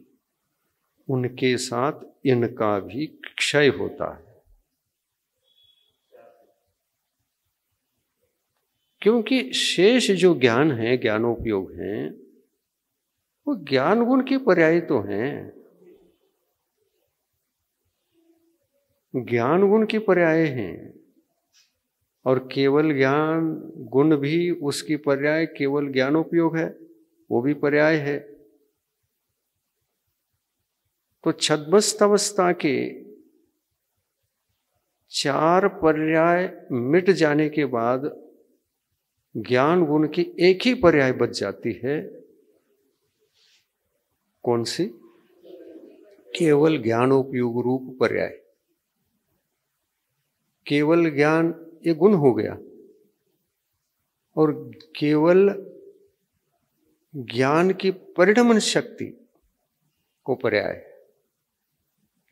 उनके साथ इनका भी क्षय होता है। क्योंकि शेष जो ज्ञान है, ज्ञानोपयोग हैं, वो ज्ञान गुण के पर्याय तो हैं, ज्ञान गुण के पर्याय हैं, और केवल ज्ञान गुण भी उसकी पर्याय केवल ज्ञानोपयोग है, वो भी पर्याय है। तो छद्मस्त अवस्था के चार पर्याय मिट जाने के बाद ज्ञान गुण की एक ही पर्याय बच जाती है। कौन सी? केवल ज्ञानोपयोग रूप पर्याय। केवल ज्ञान ये गुण हो गया, और केवल ज्ञान की परिणमन शक्ति को पर्याय,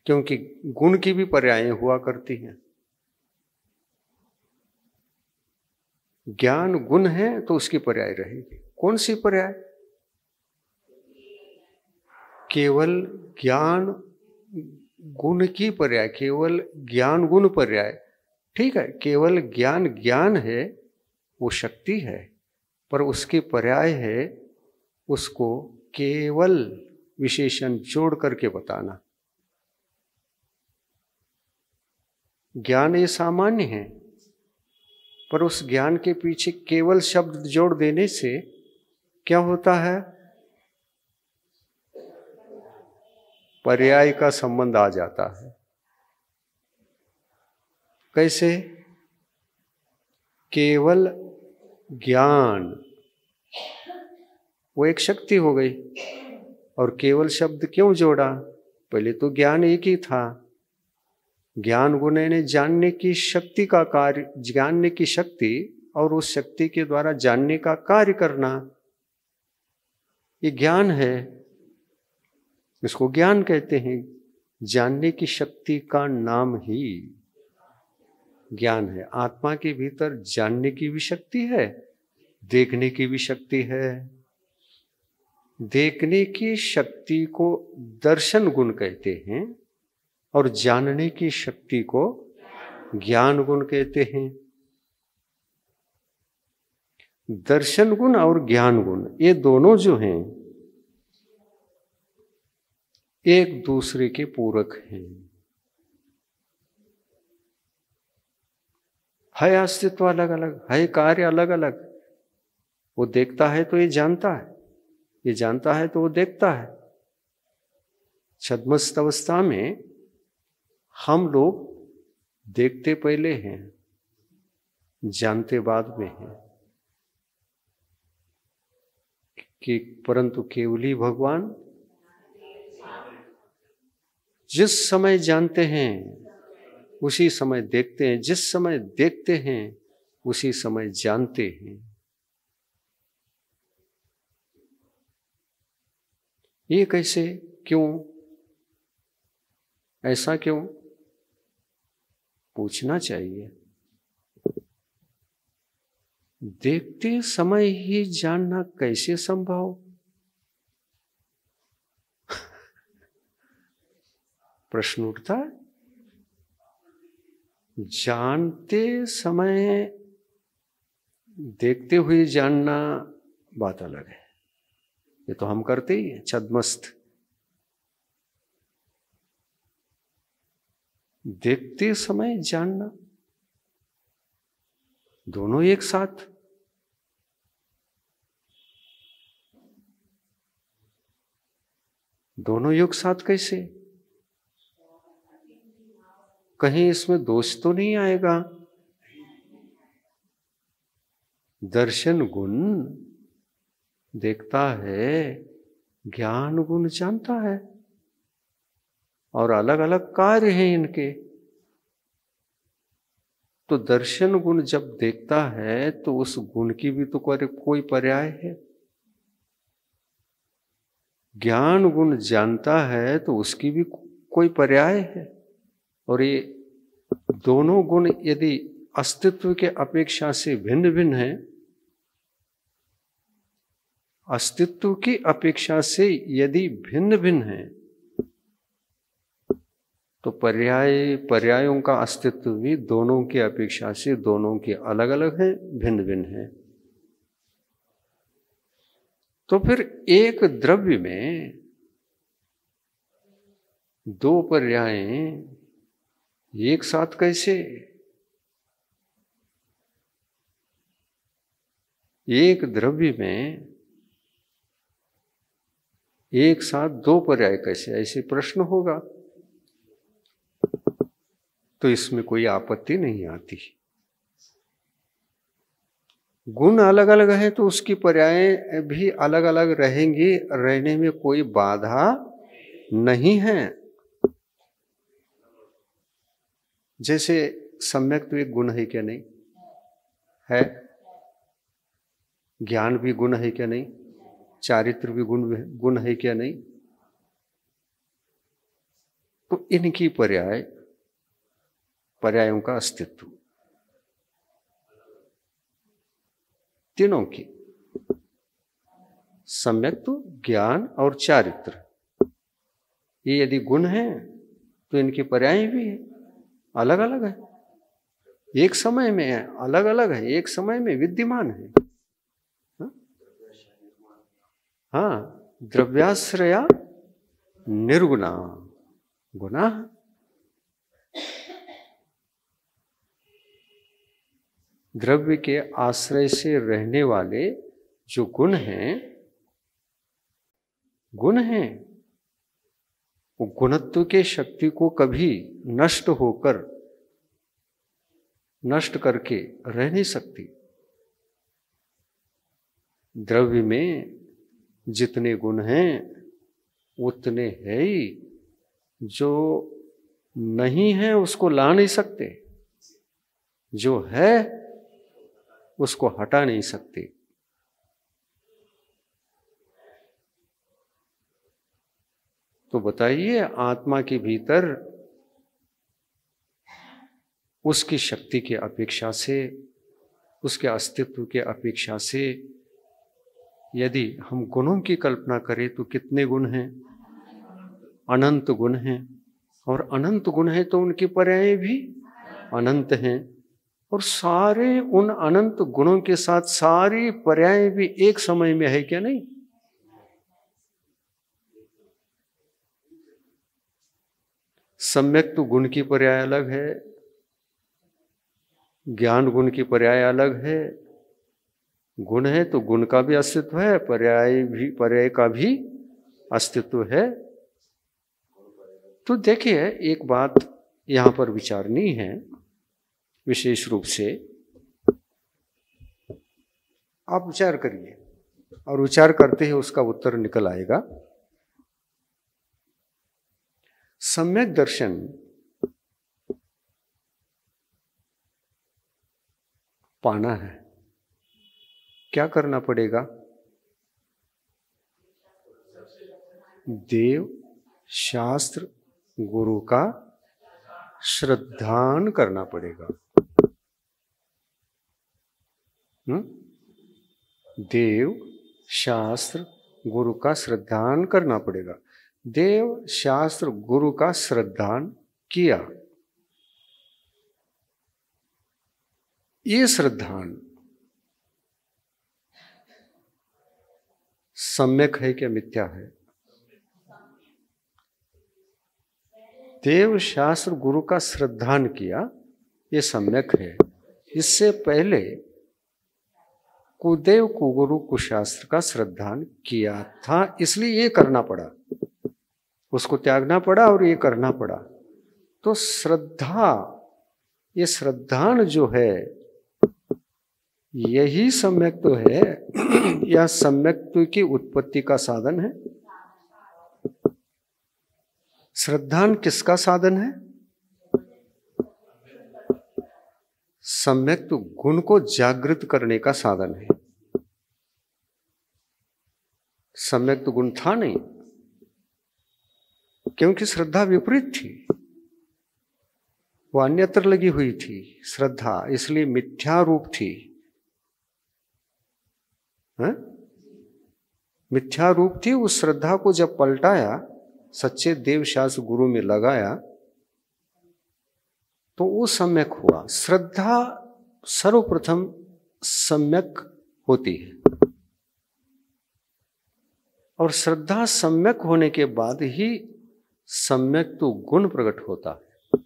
क्योंकि गुण की भी पर्याय हुआ करती हैं। ज्ञान गुण है तो उसकी पर्याय रहेगी। कौन सी पर्याय? केवल ज्ञान गुण की पर्याय, केवल ज्ञान गुण पर्याय। ठीक है, केवल ज्ञान ज्ञान है, वो शक्ति है, पर उसके पर्याय है उसको केवल विशेषण जोड़ करके बताना। ज्ञान ये सामान्य है, पर उस ज्ञान के पीछे केवल शब्द जोड़ देने से क्या होता है? पर्याय का संबंध आ जाता है। कैसे? केवल ज्ञान वो एक शक्ति हो गई, और केवल शब्द क्यों जोड़ा? पहले तो ज्ञान एक ही था। ज्ञान गुण ने जानने की शक्ति का कार्य, जानने की शक्ति और उस शक्ति के द्वारा जानने का कार्य करना, ये ज्ञान है, इसको ज्ञान कहते हैं। जानने की शक्ति का नाम ही ज्ञान है। आत्मा के भीतर जानने की भी शक्ति है, देखने की भी शक्ति है। देखने की शक्ति को दर्शन गुण कहते हैं, और जानने की शक्ति को ज्ञान गुण कहते हैं। दर्शन गुण और ज्ञान गुण ये दोनों जो हैं, एक दूसरे के पूरक हैं। है अस्तित्व अलग अलग, है कार्य अलग अलग। वो देखता है तो ये जानता है, ये जानता है तो वो देखता है। छद्मस्त अवस्था में हम लोग देखते पहले हैं, जानते बाद में हैं, कि परंतु केवली भगवान जिस समय जानते हैं उसी समय देखते हैं, जिस समय देखते हैं उसी समय जानते हैं। ये कैसे, क्यों, ऐसा क्यों, पूछना चाहिए। देखते समय ही जानना कैसे संभव? प्रश्न उठता है। जानते समय देखते हुए जानना बात अलग है। ये तो हम करते ही हैं, छद्मस्त। देखते समय जानना, दोनों एक साथ। दोनों एक साथ कैसे? कहीं इसमें दोष तो नहीं आएगा? दर्शन गुण देखता है, ज्ञान गुण जानता है, और अलग अलग कार्य हैं इनके। तो दर्शन गुण जब देखता है तो उस गुण की भी तो कोई पर्याय है। ज्ञान गुण जानता है तो उसकी भी कोई पर्याय है। और ये दोनों गुण यदि अस्तित्व के अपेक्षा से भिन्न भिन्न है, अस्तित्व की अपेक्षा से यदि भिन्न भिन्न है, तो पर्यायों का अस्तित्व भी दोनों की अपेक्षा से दोनों के अलग अलग है, भिन्न भिन्न है। तो फिर एक द्रव्य में दो पर्याय एक साथ कैसे? एक द्रव्य में एक साथ दो पर्याय कैसे, ऐसे प्रश्न होगा। तो इसमें कोई आपत्ति नहीं आती। गुण अलग अलग है तो उसकी पर्याय भी अलग अलग रहेंगी, रहने में कोई बाधा नहीं है। जैसे सम्यक तो एक गुण है क्या नहीं है? ज्ञान भी गुण है क्या नहीं? चारित्र भी गुण है क्या नहीं? तो इनकी पर्यायों का अस्तित्व, तीनों की, सम्यक्त्व, ज्ञान और चारित्र, ये यदि गुण है तो इनके पर्याय भी अलग अलग है। एक समय में है, अलग अलग है, एक समय में विद्यमान है। हाँ, द्रव्याश्रया निर्गुणा गुणा। द्रव्य के आश्रय से रहने वाले जो गुण हैं, वो गुणत्व के शक्ति को कभी नष्ट करके रह नहीं सकती। द्रव्य में जितने गुण हैं उतने है ही, जो नहीं है उसको ला नहीं सकते, जो है उसको हटा नहीं सकते। तो बताइए, आत्मा के भीतर उसकी शक्ति के अपेक्षा से, उसके अस्तित्व के अपेक्षा से यदि हम गुणों की कल्पना करें तो कितने गुण हैं? अनंत गुण हैं। और अनंत गुण हैं तो उनके पर्याय भी अनंत हैं। और सारे उन अनंत गुणों के साथ सारी पर्याय भी एक समय में है क्या नहीं? सम्यक तो गुण की पर्याय अलग है, ज्ञान गुण की पर्याय अलग है। गुण है तो गुण का भी अस्तित्व है, पर्याय का भी अस्तित्व है। तो देखिए, एक बात यहां पर विचारनी है विशेष रूप से। आप विचार करिए और विचार करते ही उसका उत्तर निकल आएगा। सम्यक दर्शन पाना है, क्या करना पड़ेगा? देव शास्त्र गुरु का श्रद्धान करना पड़ेगा। देव शास्त्र गुरु का श्रद्धान करना पड़ेगा। देव शास्त्र गुरु का श्रद्धान किया, ये श्रद्धान सम्यक है क्या मिथ्या है? देव शास्त्र गुरु का श्रद्धान किया, ये सम्यक है। इससे पहले कुदेव कुगुरु कुशास्त्र का श्रद्धान किया था, इसलिए ये करना पड़ा, उसको त्यागना पड़ा और ये करना पड़ा। तो श्रद्धा, ये श्रद्धान जो है यही सम्यक्त्व है या सम्यक्त्व की उत्पत्ति का साधन है? श्रद्धान किसका साधन है? सम्यक्त्व गुण को जागृत करने का साधन है। सम्यक्त्व गुण था नहीं, क्योंकि श्रद्धा विपरीत थी, वो अन्यत्र लगी हुई थी श्रद्धा, इसलिए मिथ्या रूप थी। मिथ्या रूप थी। उस श्रद्धा को जब पलटाया, सच्चे देव शास्त्र गुरु में लगाया, तो वो सम्यक हुआ। श्रद्धा सर्वप्रथम सम्यक होती है, और श्रद्धा सम्यक होने के बाद ही सम्यक तो गुण प्रकट होता है।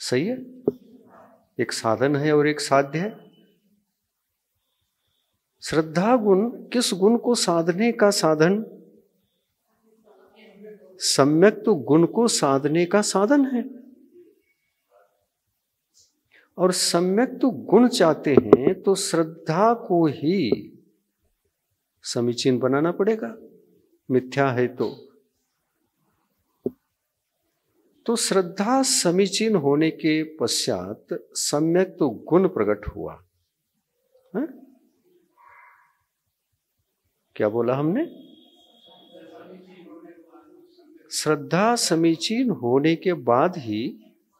सही है? एक साधन है और एक साध्य है। श्रद्धा गुण किस गुण को साधने का साधन? सम्यक तो गुण को साधने का साधन है। और सम्यक तो गुण चाहते हैं तो श्रद्धा को ही समीचीन बनाना पड़ेगा। मिथ्या है तो श्रद्धा समीचीन होने के पश्चात सम्यक तो गुण प्रकट हुआ है? क्या बोला हमने? श्रद्धा समीचीन होने के बाद ही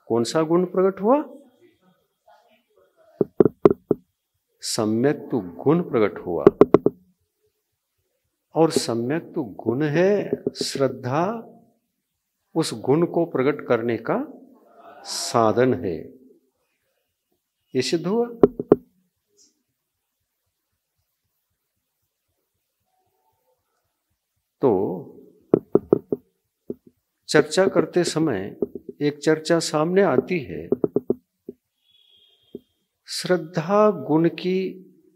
कौन सा गुण प्रकट हुआ? सम्यक तो गुण प्रकट हुआ। और सम्यक तो गुण है, श्रद्धा उस गुण को प्रकट करने का साधन है। ये सिद्ध हुआ। तो चर्चा करते समय एक चर्चा सामने आती है, श्रद्धा गुण की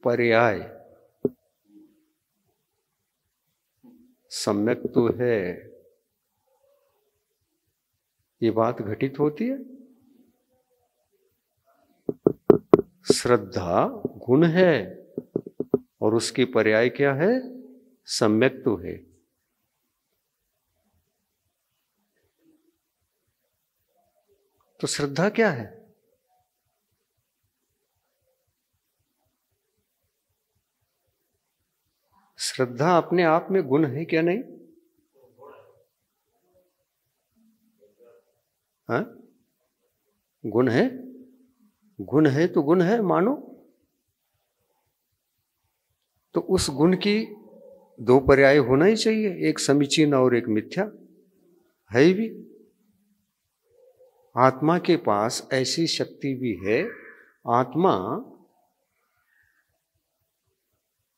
पर्याय सम्यक तो है, ये बात घटित होती है। श्रद्धा गुण है और उसकी पर्याय क्या है? सम्यक तो है। तो श्रद्धा क्या है? श्रद्धा अपने आप में गुण है क्या नहीं? हाँ? गुण है? गुण है तो गुण है मानो। तो उस गुण की दो पर्याय होना ही चाहिए, एक समीचीन और एक मिथ्या है भी। आत्मा के पास ऐसी शक्ति भी है। आत्मा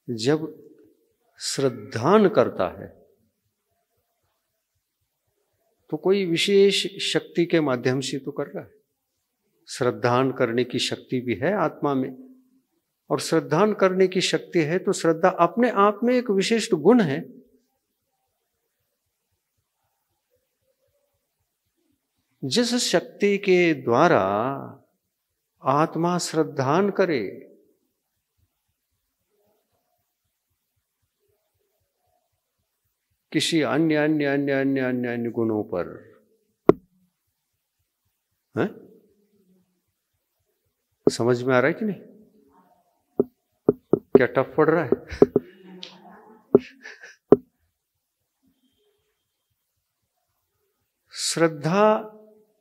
जब श्रद्धान करता है तो कोई विशेष शक्ति के माध्यम से तो कर रहा है। श्रद्धान करने की शक्ति भी है आत्मा में, और श्रद्धान करने की शक्ति है तो श्रद्धा अपने आप में एक विशिष्ट गुण है। जिस शक्ति के द्वारा आत्मा श्रद्धान करे, किसी अन्य अन्य अन्य अन्य अन्य अन्य गुणों पर, है? समझ में आ रहा है कि नहीं? क्या टफ पड़ रहा है? श्रद्धा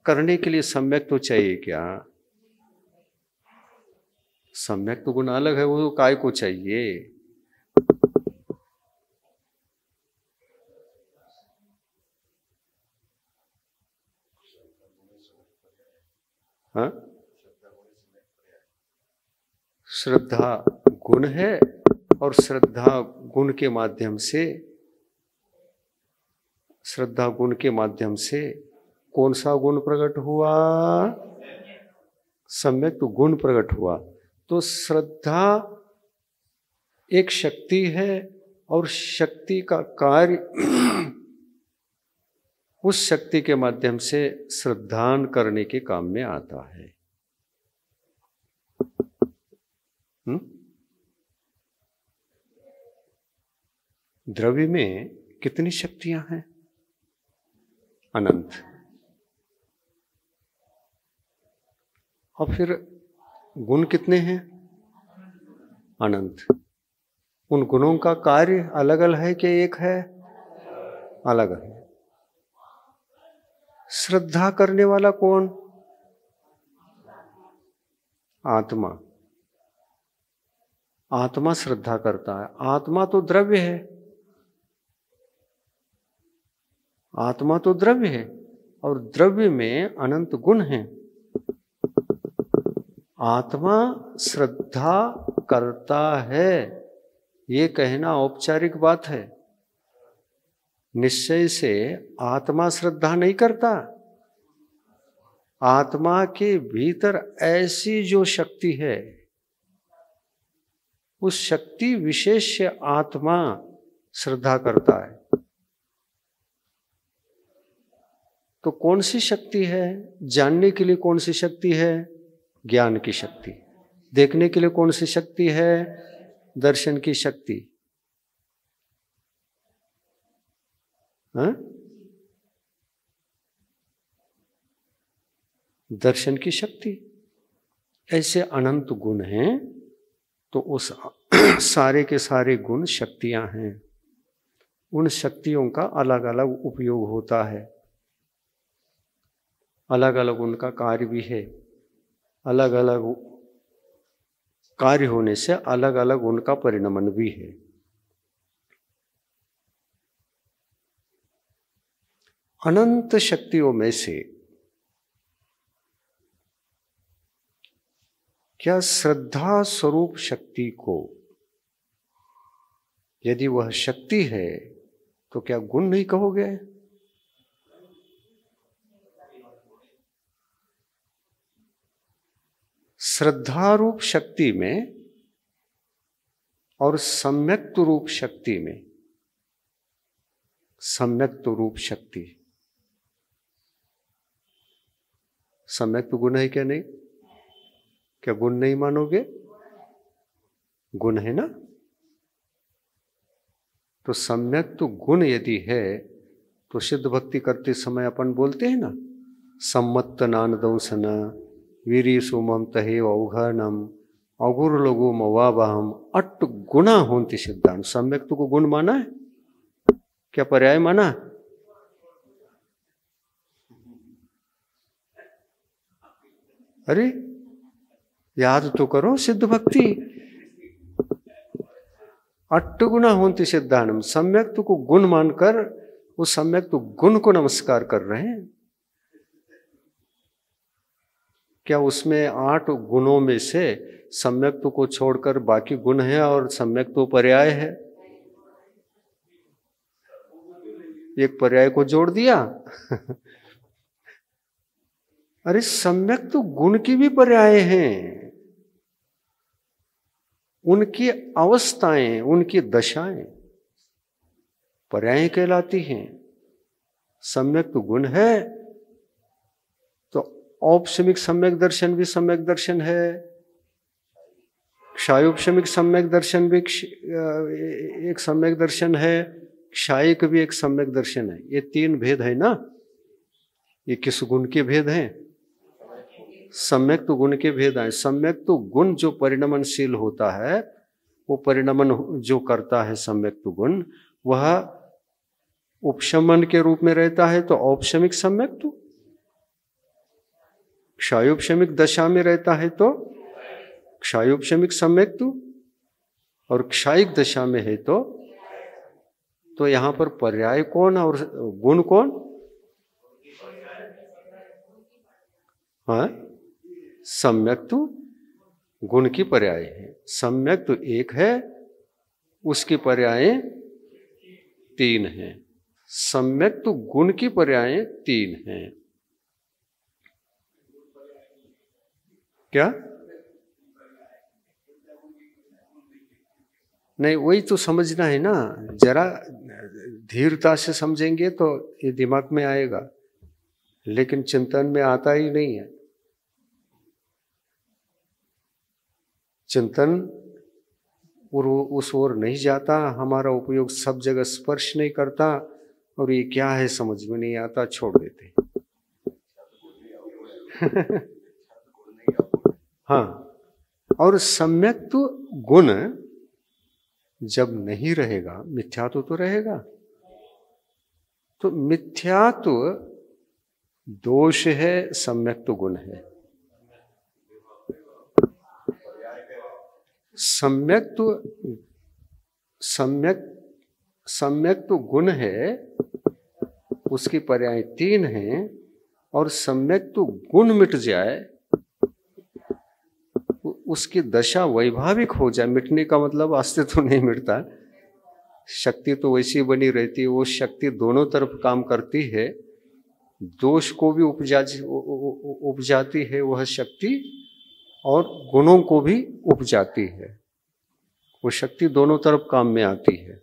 करने के लिए सम्यक तो चाहिए क्या? सम्यक तो गुण अलग है, वो काय को चाहिए? हाँ, श्रद्धा गुण है और श्रद्धा गुण के माध्यम से, श्रद्धा गुण के माध्यम से कौन सा गुण प्रकट हुआ? सम्यक तो गुण प्रकट हुआ। तो श्रद्धा एक शक्ति है और शक्ति का कार्य उस शक्ति के माध्यम से श्रद्धान करने के काम में आता है। द्रव्य में कितनी शक्तियां हैं? अनंत। और फिर गुण कितने हैं? अनंत। उन गुणों का कार्य अलग अलग है कि एक है? अलग है। श्रद्धा करने वाला कौन? आत्मा। आत्मा श्रद्धा करता है। आत्मा तो द्रव्य है, आत्मा तो द्रव्य है और द्रव्य में अनंत गुण हैं। आत्मा श्रद्धा करता है, ये कहना औपचारिक बात है। निश्चय से आत्मा श्रद्धा नहीं करता। आत्मा के भीतर ऐसी जो शक्ति है, उस शक्ति विशेष से आत्मा श्रद्धा करता है। तो कौन सी शक्ति है? जानने के लिए कौन सी शक्ति है? ज्ञान की शक्ति। देखने के लिए कौन सी शक्ति है? दर्शन की शक्ति। हाँ? दर्शन की शक्ति। ऐसे अनंत गुण हैं, तो उस सारे के सारे गुण शक्तियां हैं। उन शक्तियों का अलग अलग उपयोग होता है, अलग अलग उनका कार्य भी है। अलग अलग कार्य होने से अलग अलग उनका परिणमन भी है। अनंत शक्तियों में से क्या श्रद्धा स्वरूप शक्ति को, यदि वह शक्ति है तो क्या गुण नहीं कहोगे? श्रद्धा रूप शक्ति में और सम्यक्त रूप शक्ति में, सम्यक्त रूप शक्ति, सम्यक्त गुण है क्या? नहीं? क्या गुण नहीं मानोगे? गुण है ना। तो सम्यक्त गुण यदि है तो सिद्ध भक्ति करते समय अपन बोलते हैं ना, सम्मत नान दंसन वीरी सोमम तहे औघनम अगुर लोगो मवाबाहम अट गुणा होंति सिद्धांत। सम्यक्त को गुण माना है क्या? पर्याय माना? अरे याद तो करो सिद्ध भक्ति। अट्ट गुणा होंति सिद्धांत, सम्यक्त को गुण मानकर उस सम्यक्त गुण को नमस्कार कर रहे हैं। क्या उसमें 8 गुणों में से सम्यक्त को छोड़कर बाकी गुण है और सम्यक्त तो पर्याय है? एक पर्याय को जोड़ दिया। अरे सम्यक्त तो गुण की भी पर्याय हैं, उनकी अवस्थाएं, उनकी दशाएं पर्याय कहलाती हैं। सम्यक्त गुण है तो औपशमिक सम्यक दर्शन भी सम्यक दर्शन है, क्षायोपशमिक सम्यक दर्शन भी एक सम्यक दर्शन है, क्षायिक भी एक सम्यक दर्शन है। ये 3 भेद है ना। ये किस गुण के भेद हैं? सम्यक तो गुण के भेद हैं। सम्यक तो गुण जो परिणमनशील होता है, वो परिणमन जो करता है सम्यक तो गुण, वह उपशमन के रूप में रहता है तो औपशमिक सम्यक्तु, क्षायोपशमिक दशा में रहता है तो क्षायोपशमिक सम्यक्तु, और क्षायिक दशा में है तो यहां पर पर्याय कौन और गुण कौन? हाँ, सम्यक्तु गुण की पर्याय है। सम्यक्तु एक है, उसकी पर्याय 3 हैं। सम्यक्तु गुण की पर्याय 3 हैं। क्या? नहीं, वही तो समझना है ना, जरा धीरता से समझेंगे तो ये दिमाग में आएगा, लेकिन चिंतन में आता ही नहीं है। चिंतन उस ओर नहीं जाता, हमारा उपयोग सब जगह स्पर्श नहीं करता, और ये क्या है समझ में नहीं आता, छोड़ देते। हाँ, और सम्यक्तु गुण जब नहीं रहेगा, मिथ्यात्व तो रहेगा। तो मिथ्यात्व दोष है, सम्यक्तु गुण है। सम्यक्तु गुण है, उसकी पर्याय 3 हैं, और सम्यक्तु गुण मिट जाए, उसकी दशा वैभाविक हो जाए। मिटने का मतलब अस्तित्व तो नहीं मिटता, शक्ति तो वैसी बनी रहती है। वो शक्ति दोनों तरफ काम करती है, दोष को भी उपजाती है वह शक्ति, और गुणों को भी उपजाती है। वो शक्ति दोनों तरफ काम में आती है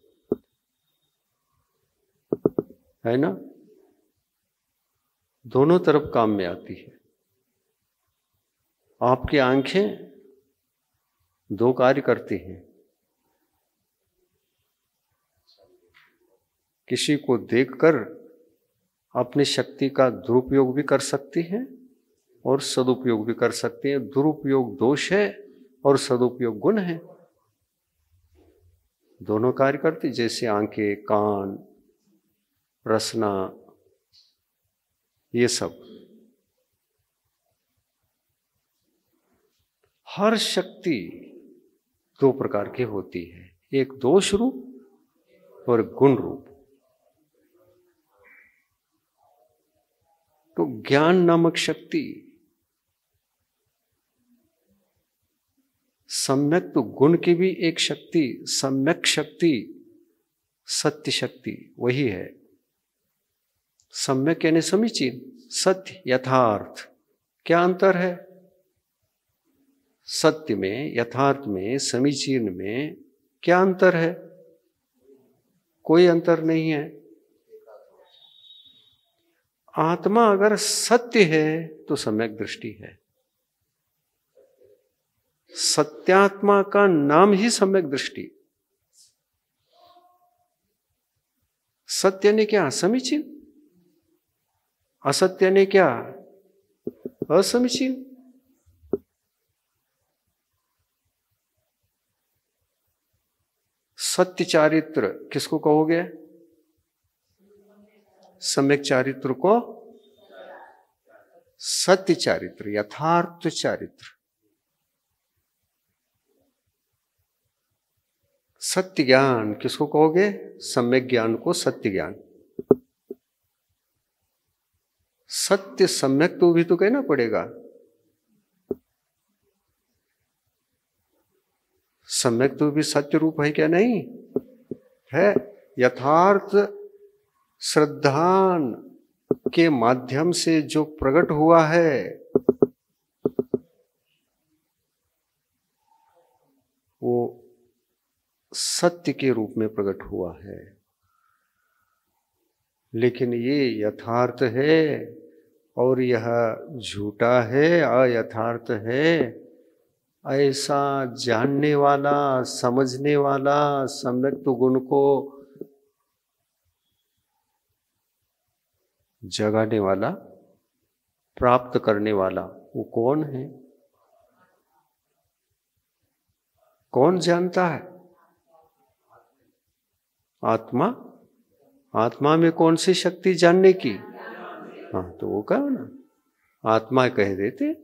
ना? दोनों तरफ काम में आती है। आपकी आंखें 2 कार्य करती हैं, किसी को देखकर अपनी शक्ति का दुरुपयोग भी कर सकती हैं और सदुपयोग भी कर सकती हैं। दुरुपयोग दोष है और सदुपयोग गुण है। दोनों कार्य करती, जैसे आंखें, कान, रसना, ये सब। हर शक्ति 2 प्रकार की होती है, एक दोष रूप और गुण रूप। तो ज्ञान नामक शक्ति सम्यक तो गुण की भी एक शक्ति, सम्यक शक्ति, सत्य शक्ति वही है। सम्यक यानी समीचीन, सत्य, यथार्थ। क्या अंतर है सत्य में, यथार्थ में, समीचीन में? क्या अंतर है? कोई अंतर नहीं है। आत्मा अगर सत्य है तो सम्यक दृष्टि है। सत्यात्मा का नाम ही सम्यक दृष्टि। सत्य ने क्या? समीचीन। असत्य ने क्या? असमीचीन। सत्य चारित्र किसको कहोगे? सम्यक चारित्र को सत्य चारित्र, यथार्थ चारित्र। सत्य ज्ञान किसको कहोगे? सम्यक ज्ञान को सत्य ज्ञान। सत्य सम्यक तो भी तो कहना पड़ेगा। सम्यक तो भी सत्य रूप है क्या? नहीं है। यथार्थ श्रद्धान के माध्यम से जो प्रकट हुआ है वो सत्य के रूप में प्रकट हुआ है। लेकिन ये यथार्थ है और यह झूठा है, अयथार्थ है, ऐसा जानने वाला, समझने वाला, सम्यक तो गुण को जगाने वाला, प्राप्त करने वाला वो कौन है? कौन जानता है? आत्मा। आत्मा में कौन सी शक्ति जानने की? हाँ, तो वो कहो ना, आत्मा कह देते।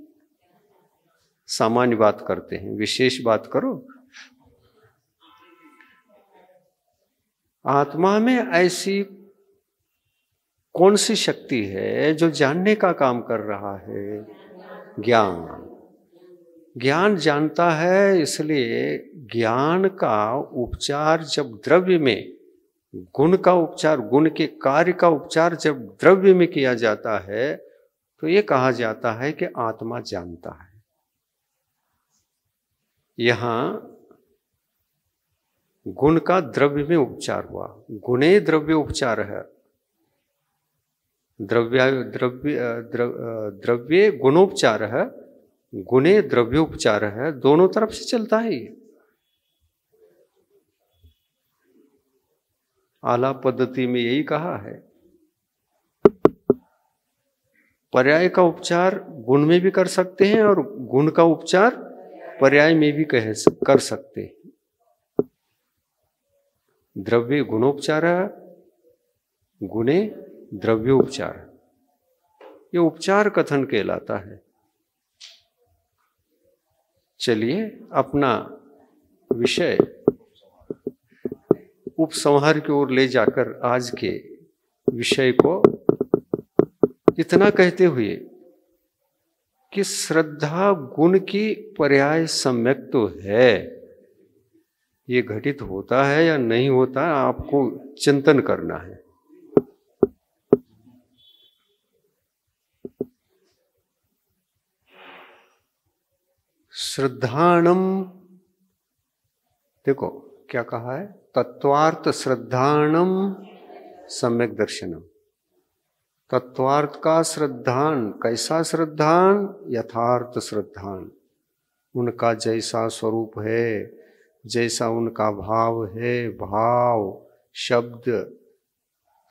सामान्य बात करते हैं, विशेष बात करो। आत्मा में ऐसी कौन सी शक्ति है जो जानने का काम कर रहा है? ज्ञान। ज्ञान जानता है, इसलिए ज्ञान का उपचार जब द्रव्य में, गुण का उपचार, गुण के कार्य का उपचार जब द्रव्य में किया जाता है तो ये कहा जाता है कि आत्मा जानता है। यहां गुण का द्रव्य में उपचार हुआ, गुणे द्रव्य उपचार है। द्रव्य गुणोपचार है, गुणे द्रव्योपचार है, दोनों तरफ से चलता है ये। आलाप पद्धति में यही कहा है। पर्याय का उपचार गुण में भी कर सकते हैं और गुण का उपचार पर्याय में भी कर सकते हैं। द्रव्य गुणोपचार है, गुणे द्रव्योपचार, ये उपचार कथन कहलाता है। चलिए अपना विषय उपसंहार की ओर ले जाकर आज के विषय को इतना कहते हुए कि श्रद्धा गुण की पर्याय सम्यक तो है, ये घटित होता है या नहीं होता है आपको चिंतन करना है। श्रद्धाणम, देखो क्या कहा है, तत्वार्थ श्रद्धाणम सम्यक दर्शनम। तत्वार्थ का श्रद्धान, कैसा श्रद्धान? यथार्थ श्रद्धान, उनका जैसा स्वरूप है, जैसा उनका भाव है, भाव शब्द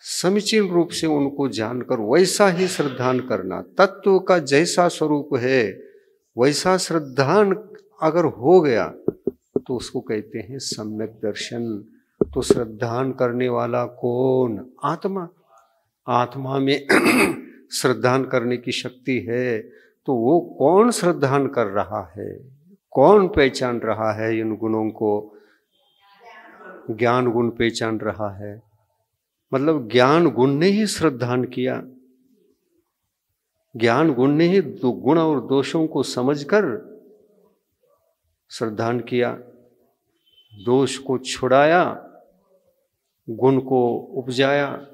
समीचीन रूप से उनको जानकर वैसा ही श्रद्धान करना। तत्व का जैसा स्वरूप है वैसा श्रद्धान अगर हो गया तो उसको कहते हैं सम्यक दर्शन। तो श्रद्धान करने वाला कौन? आत्मा। आत्मा में श्रद्धान करने की शक्ति है, तो वो कौन श्रद्धान कर रहा है, कौन पहचान रहा है इन गुणों को? ज्ञान गुण पहचान रहा है, मतलब ज्ञान गुण ने ही श्रद्धान किया। ज्ञान गुण ने ही गुण और दोषों को समझकर श्रद्धान किया, दोष को छुड़ाया, गुण को उपजाया।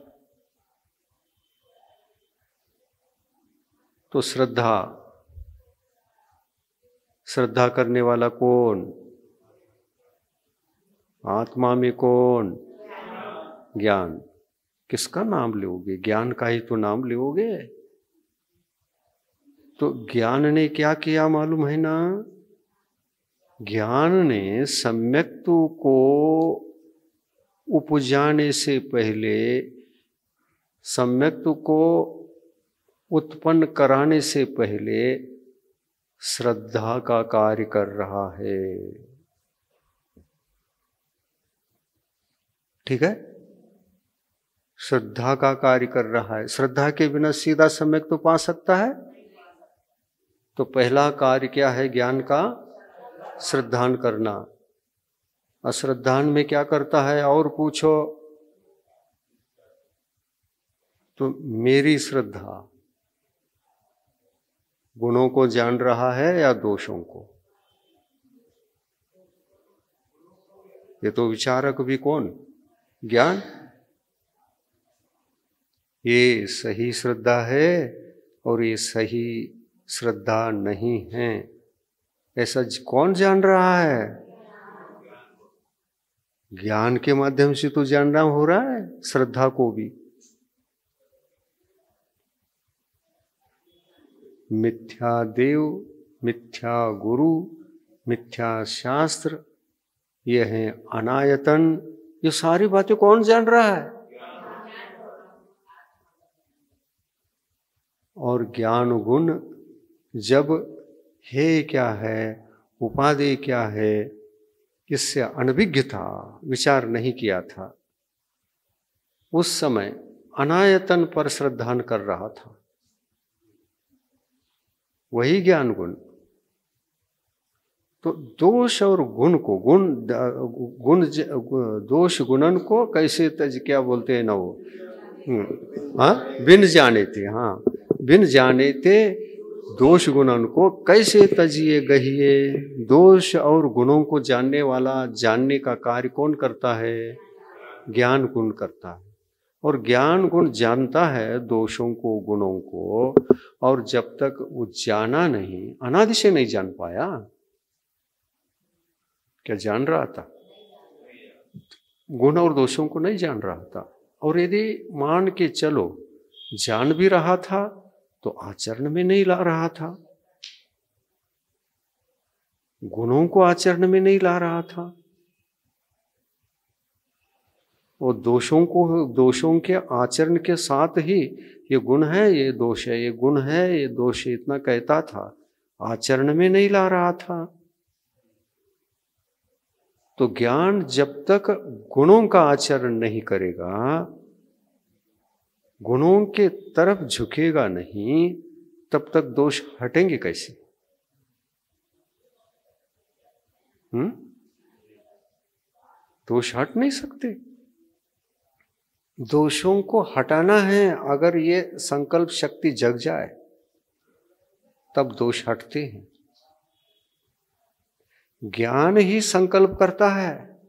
तो श्रद्धा, श्रद्धा करने वाला कौन? आत्मा में कौन? ज्ञान। किसका नाम लोगे? ज्ञान का ही तो नाम लोगे। तो ज्ञान ने क्या किया मालूम है ना? ज्ञान ने सम्यक्तु को उपजाने से पहले, सम्यक्तु को उत्पन्न कराने से पहले श्रद्धा का कार्य कर रहा है। ठीक है, श्रद्धा का कार्य कर रहा है। श्रद्धा के बिना सीधा सम्यक्तु पा सकता है? तो पहला कार्य क्या है ज्ञान का? श्रद्धान करना। अश्रद्धान में क्या करता है और पूछो तो मेरी श्रद्धा गुणों को जान रहा है या दोषों को? ये तो विचारक भी कौन? ज्ञान। ये सही श्रद्धा है और ये सही श्रद्धा नहीं है, ऐसा कौन जान रहा है? ज्ञान के माध्यम से तो जानना हो रहा है श्रद्धा को भी। मिथ्या देव, मिथ्या गुरु, मिथ्या शास्त्र, ये है अनायतन, ये सारी बातें कौन जान रहा है? और ज्ञान गुण जब है क्या है, उपादेय क्या है, इससे अनभिज्ञ था, विचार नहीं किया था। उस समय अनायतन पर श्रद्धान कर रहा था, वही ज्ञान गुण। तो दोष और गुण को दोष गुणन को कैसे तज, क्या बोलते हैं ना वो, हाँ, बिन जाने थे, हाँ, बिन जाने थे दोष गुणन को कैसे तजिए गहिए। दोष और गुणों को जानने वाला, जानने का कार्य कौन करता है? ज्ञान गुण करता है। और ज्ञान गुण जानता है दोषों को, गुणों को, और जब तक वो जाना नहीं, अनादि से नहीं जान पाया। क्या जान रहा था? गुण और दोषों को नहीं जान रहा था। और यदि मान के चलो जान भी रहा था तो आचरण में नहीं ला रहा था, गुणों को आचरण में नहीं ला रहा था, और दोषों के आचरण के साथ ही ये गुण है, ये दोष है, ये गुण है, ये दोष है, इतना कहता था, आचरण में नहीं ला रहा था। तो ज्ञान जब तक गुणों का आचरण नहीं करेगा, गुणों के तरफ झुकेगा नहीं, तब तक दोष हटेंगे कैसे? दोष हट नहीं सकते। दोषों को हटाना है, अगर ये संकल्प शक्ति जग जाए तब दोष हटते हैं। ज्ञान ही संकल्प करता है,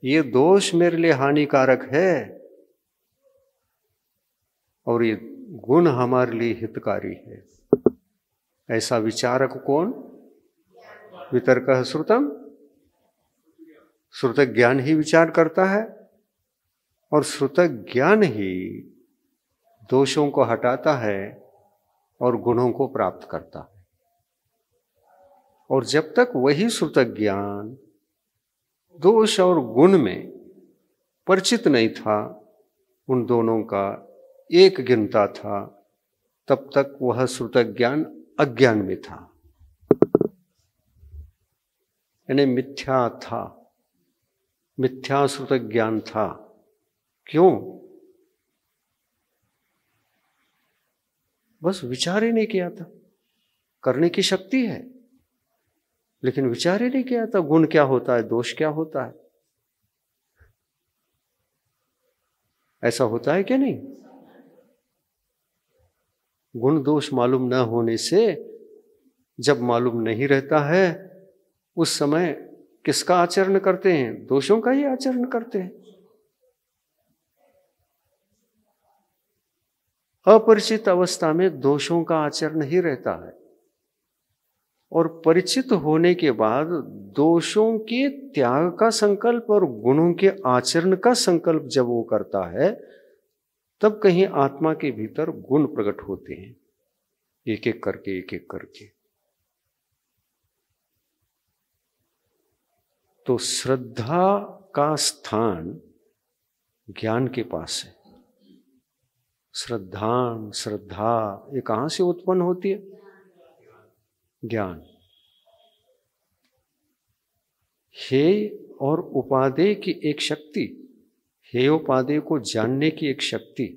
ये दोष मेरे लिए हानिकारक है और ये गुण हमारे लिए हितकारी है। ऐसा विचारक कौन? वितर्कः श्रुतम। श्रुत ज्ञान ही विचार करता है, और श्रुत ज्ञान ही दोषों को हटाता है और गुणों को प्राप्त करता है। और जब तक वही श्रुत ज्ञान दोष और गुण में परिचित नहीं था, उन दोनों का एक गिनता था, तब तक वह श्रुत ज्ञान अज्ञान में था, यानी मिथ्या था, मिथ्या श्रुत ज्ञान था। क्यों? बस विचार ही नहीं किया था। करने की शक्ति है, लेकिन विचार ही नहीं किया था गुण क्या होता है, दोष क्या होता है। ऐसा होता है क्या? नहीं। गुण दोष मालूम न होने से, जब मालूम नहीं रहता है, उस समय किसका आचरण करते हैं? दोषों का ही आचरण करते हैं। अपरिचित अवस्था में दोषों का आचरण ही रहता है, और परिचित होने के बाद दोषों के त्याग का संकल्प और गुणों के आचरण का संकल्प जब वो करता है, तब कहीं आत्मा के भीतर गुण प्रकट होते हैं, एक एक करके, एक एक करके। तो श्रद्धा का स्थान ज्ञान के पास है। श्रद्धा ये कहां से उत्पन्न होती है? ज्ञान। हेय और उपादेय की एक शक्ति, हेय उपादेय को जानने की एक शक्ति,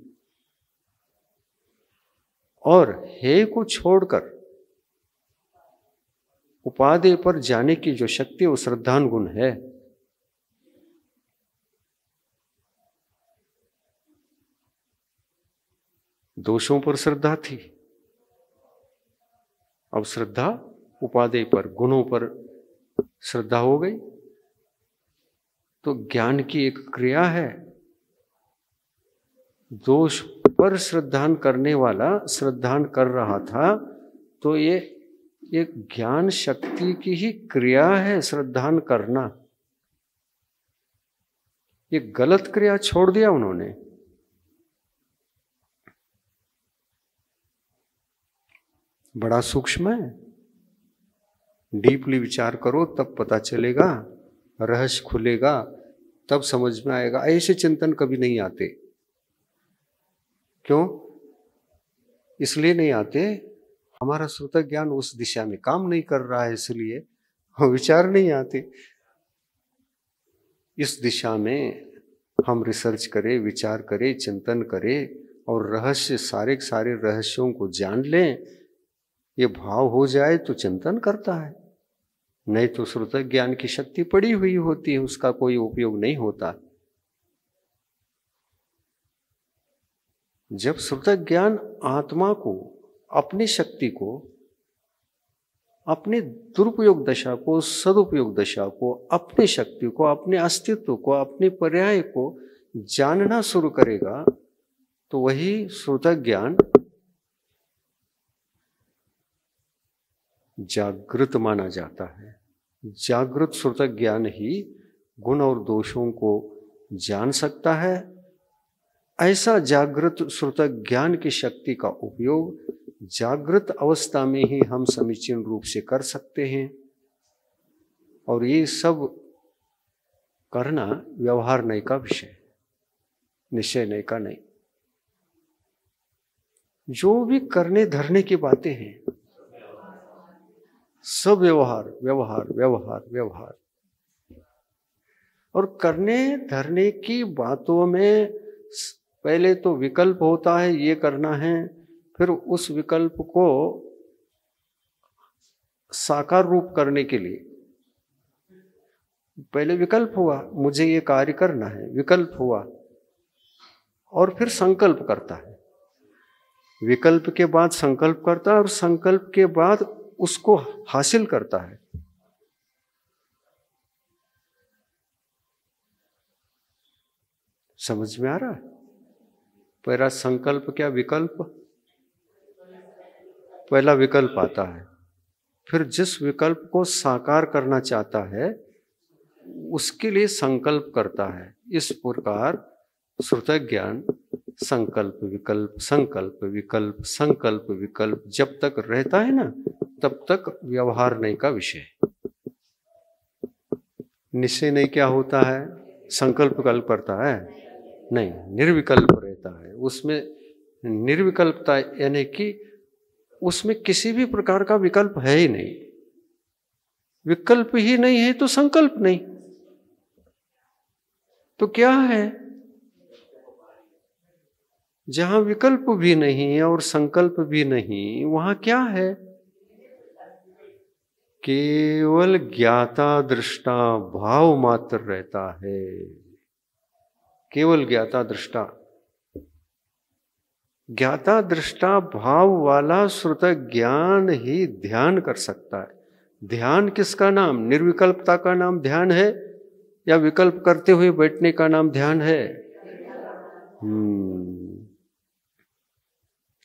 और हेय को छोड़कर उपादेय पर जाने की जो शक्ति, वो श्रद्धान गुण है। दोषों पर श्रद्धा थी, अब श्रद्धा उपादेय पर, गुणों पर श्रद्धा हो गई। तो ज्ञान की एक क्रिया है। दोष पर श्रद्धान करने वाला श्रद्धान कर रहा था, तो ये एक ज्ञान शक्ति की ही क्रिया है श्रद्धान करना। ये गलत क्रिया छोड़ दिया उन्होंने। बड़ा सूक्ष्म है, डीपली विचार करो तब पता चलेगा, रहस्य खुलेगा, तब समझ में आएगा। ऐसे चिंतन कभी नहीं आते। क्यों? इसलिए नहीं आते, हमारा श्रुत ज्ञान उस दिशा में काम नहीं कर रहा है, इसलिए विचार नहीं आते। इस दिशा में हम रिसर्च करें, विचार करें, चिंतन करें और रहस्य सारे सारे रहस्यों को जान लें, ये भाव हो जाए तो चिंतन करता है, नहीं तो श्रुत ज्ञान की शक्ति पड़ी हुई होती है, उसका कोई उपयोग नहीं होता। जब श्रुत ज्ञान आत्मा को, अपनी शक्ति को, अपने दुरुपयोग दशा को, सदुपयोग दशा को, अपनी शक्ति को, अपने अस्तित्व को, अपने पर्याय को जानना शुरू करेगा तो वही श्रुत ज्ञान जागृत माना जाता है। जागृत श्रुत ज्ञान ही गुण और दोषों को जान सकता है। ऐसा जागृत श्रुत ज्ञान की शक्ति का उपयोग जागृत अवस्था में ही हम समीचीन रूप से कर सकते हैं। और ये सब करना व्यवहार नहीं का विषय, निश्चय नहीं का नहीं। जो भी करने धरने की बातें हैं सब व्यवहार व्यवहार व्यवहार व्यवहार। और करने धरने की बातों में पहले तो विकल्प होता है, ये करना है, फिर उस विकल्प को साकार रूप करने के लिए पहले विकल्प हुआ, मुझे ये कार्य करना है, विकल्प हुआ, और फिर संकल्प करता है। विकल्प के बाद संकल्प करता है और संकल्प के बाद उसको हासिल करता है। समझ में आ रहा है? पहला संकल्प क्या, विकल्प, पहला विकल्प आता है, फिर जिस विकल्प को साकार करना चाहता है उसके लिए संकल्प करता है। इस प्रकार श्रुत ज्ञान संकल्प विकल्प संकल्प विकल्प संकल्प विकल्प जब तक रहता है ना, तब तक व्यवहार नहीं का विषय। निश्चय नहीं क्या होता है, संकल्प विकल्प करता है नहीं, निर्विकल्प रहता है। उसमें निर्विकल्पता यानी कि उसमें किसी भी प्रकार का विकल्प है ही नहीं। विकल्प ही नहीं है तो संकल्प नहीं, तो क्या है? जहां विकल्प भी नहीं और संकल्प भी नहीं, वहां क्या है? केवल ज्ञाता दृष्टा भाव मात्र रहता है। केवल ज्ञाता दृष्टा, ज्ञाता दृष्टा भाव वाला श्रुत ज्ञान ही ध्यान कर सकता है। ध्यान किसका नाम? निर्विकल्पता का नाम ध्यान है या विकल्प करते हुए बैठने का नाम ध्यान है?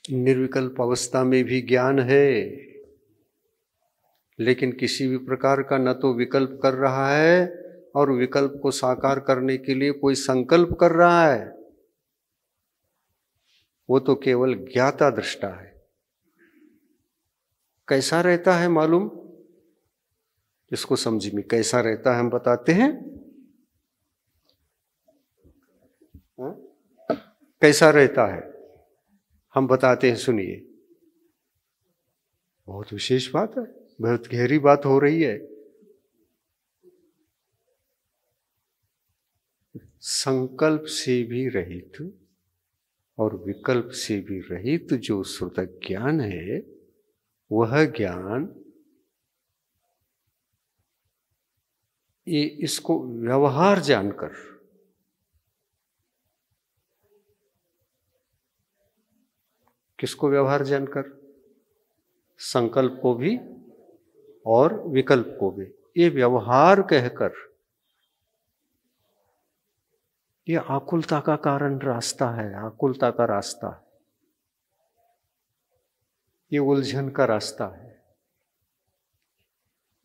निर्विकल्प अवस्था में भी ज्ञान है, लेकिन किसी भी प्रकार का न तो विकल्प कर रहा है और विकल्प को साकार करने के लिए कोई संकल्प कर रहा है। वो तो केवल ज्ञाता दृष्टा है। कैसा रहता है मालूम? इसको समझ में कैसा रहता है हम बताते हैं। कैसा रहता है हम बताते हैं, सुनिए। बहुत विशेष बात है, बहुत गहरी बात हो रही है। संकल्प से भी रहित और विकल्प से भी रहित जो श्रुत ज्ञान है, वह ज्ञान ये इसको व्यवहार जानकर, किसको व्यवहार जानकर? संकल्प को भी और विकल्प को भी। ये व्यवहार कहकर, ये आकुलता का कारण रास्ता है, आकुलता का रास्ता है, ये उलझन का रास्ता है,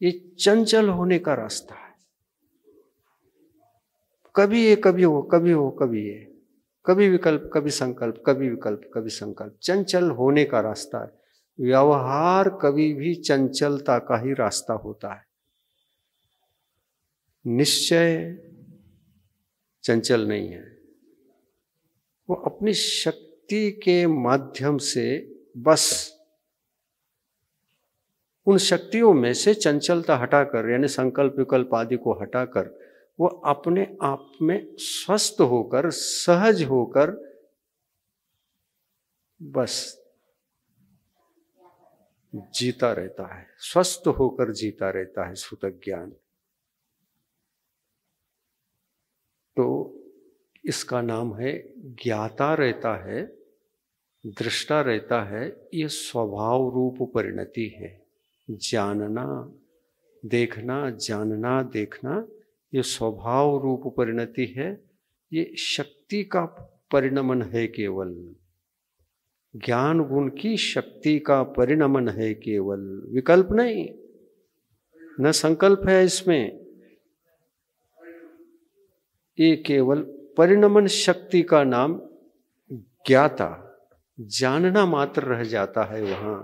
ये चंचल होने का रास्ता है। कभी ये कभी हो, कभी हो कभी ये, कभी विकल्प कभी संकल्प, कभी विकल्प कभी संकल्प, चंचल होने का रास्ता है। व्यवहार कभी भी चंचलता का ही रास्ता होता है। निश्चय चंचल नहीं है, वो अपनी शक्ति के माध्यम से बस उन शक्तियों में से चंचलता हटाकर, यानी संकल्प विकल्प आदि को हटाकर वो अपने आप में स्वस्थ होकर, सहज होकर बस जीता रहता है, स्वस्थ होकर जीता रहता है श्रुत ज्ञान। तो इसका नाम है ज्ञाता रहता है, दृष्टा रहता है। ये स्वभाव रूप परिणति है। जानना, देखना, जानना, देखना, ये स्वभाव रूप परिणति है। ये शक्ति का परिणमन है केवल, ज्ञान गुण की शक्ति का परिणमन है केवल, विकल्प नहीं, न संकल्प है इसमें। ये केवल परिणमन शक्ति का नाम ज्ञाता, जानना मात्र रह जाता है वहां।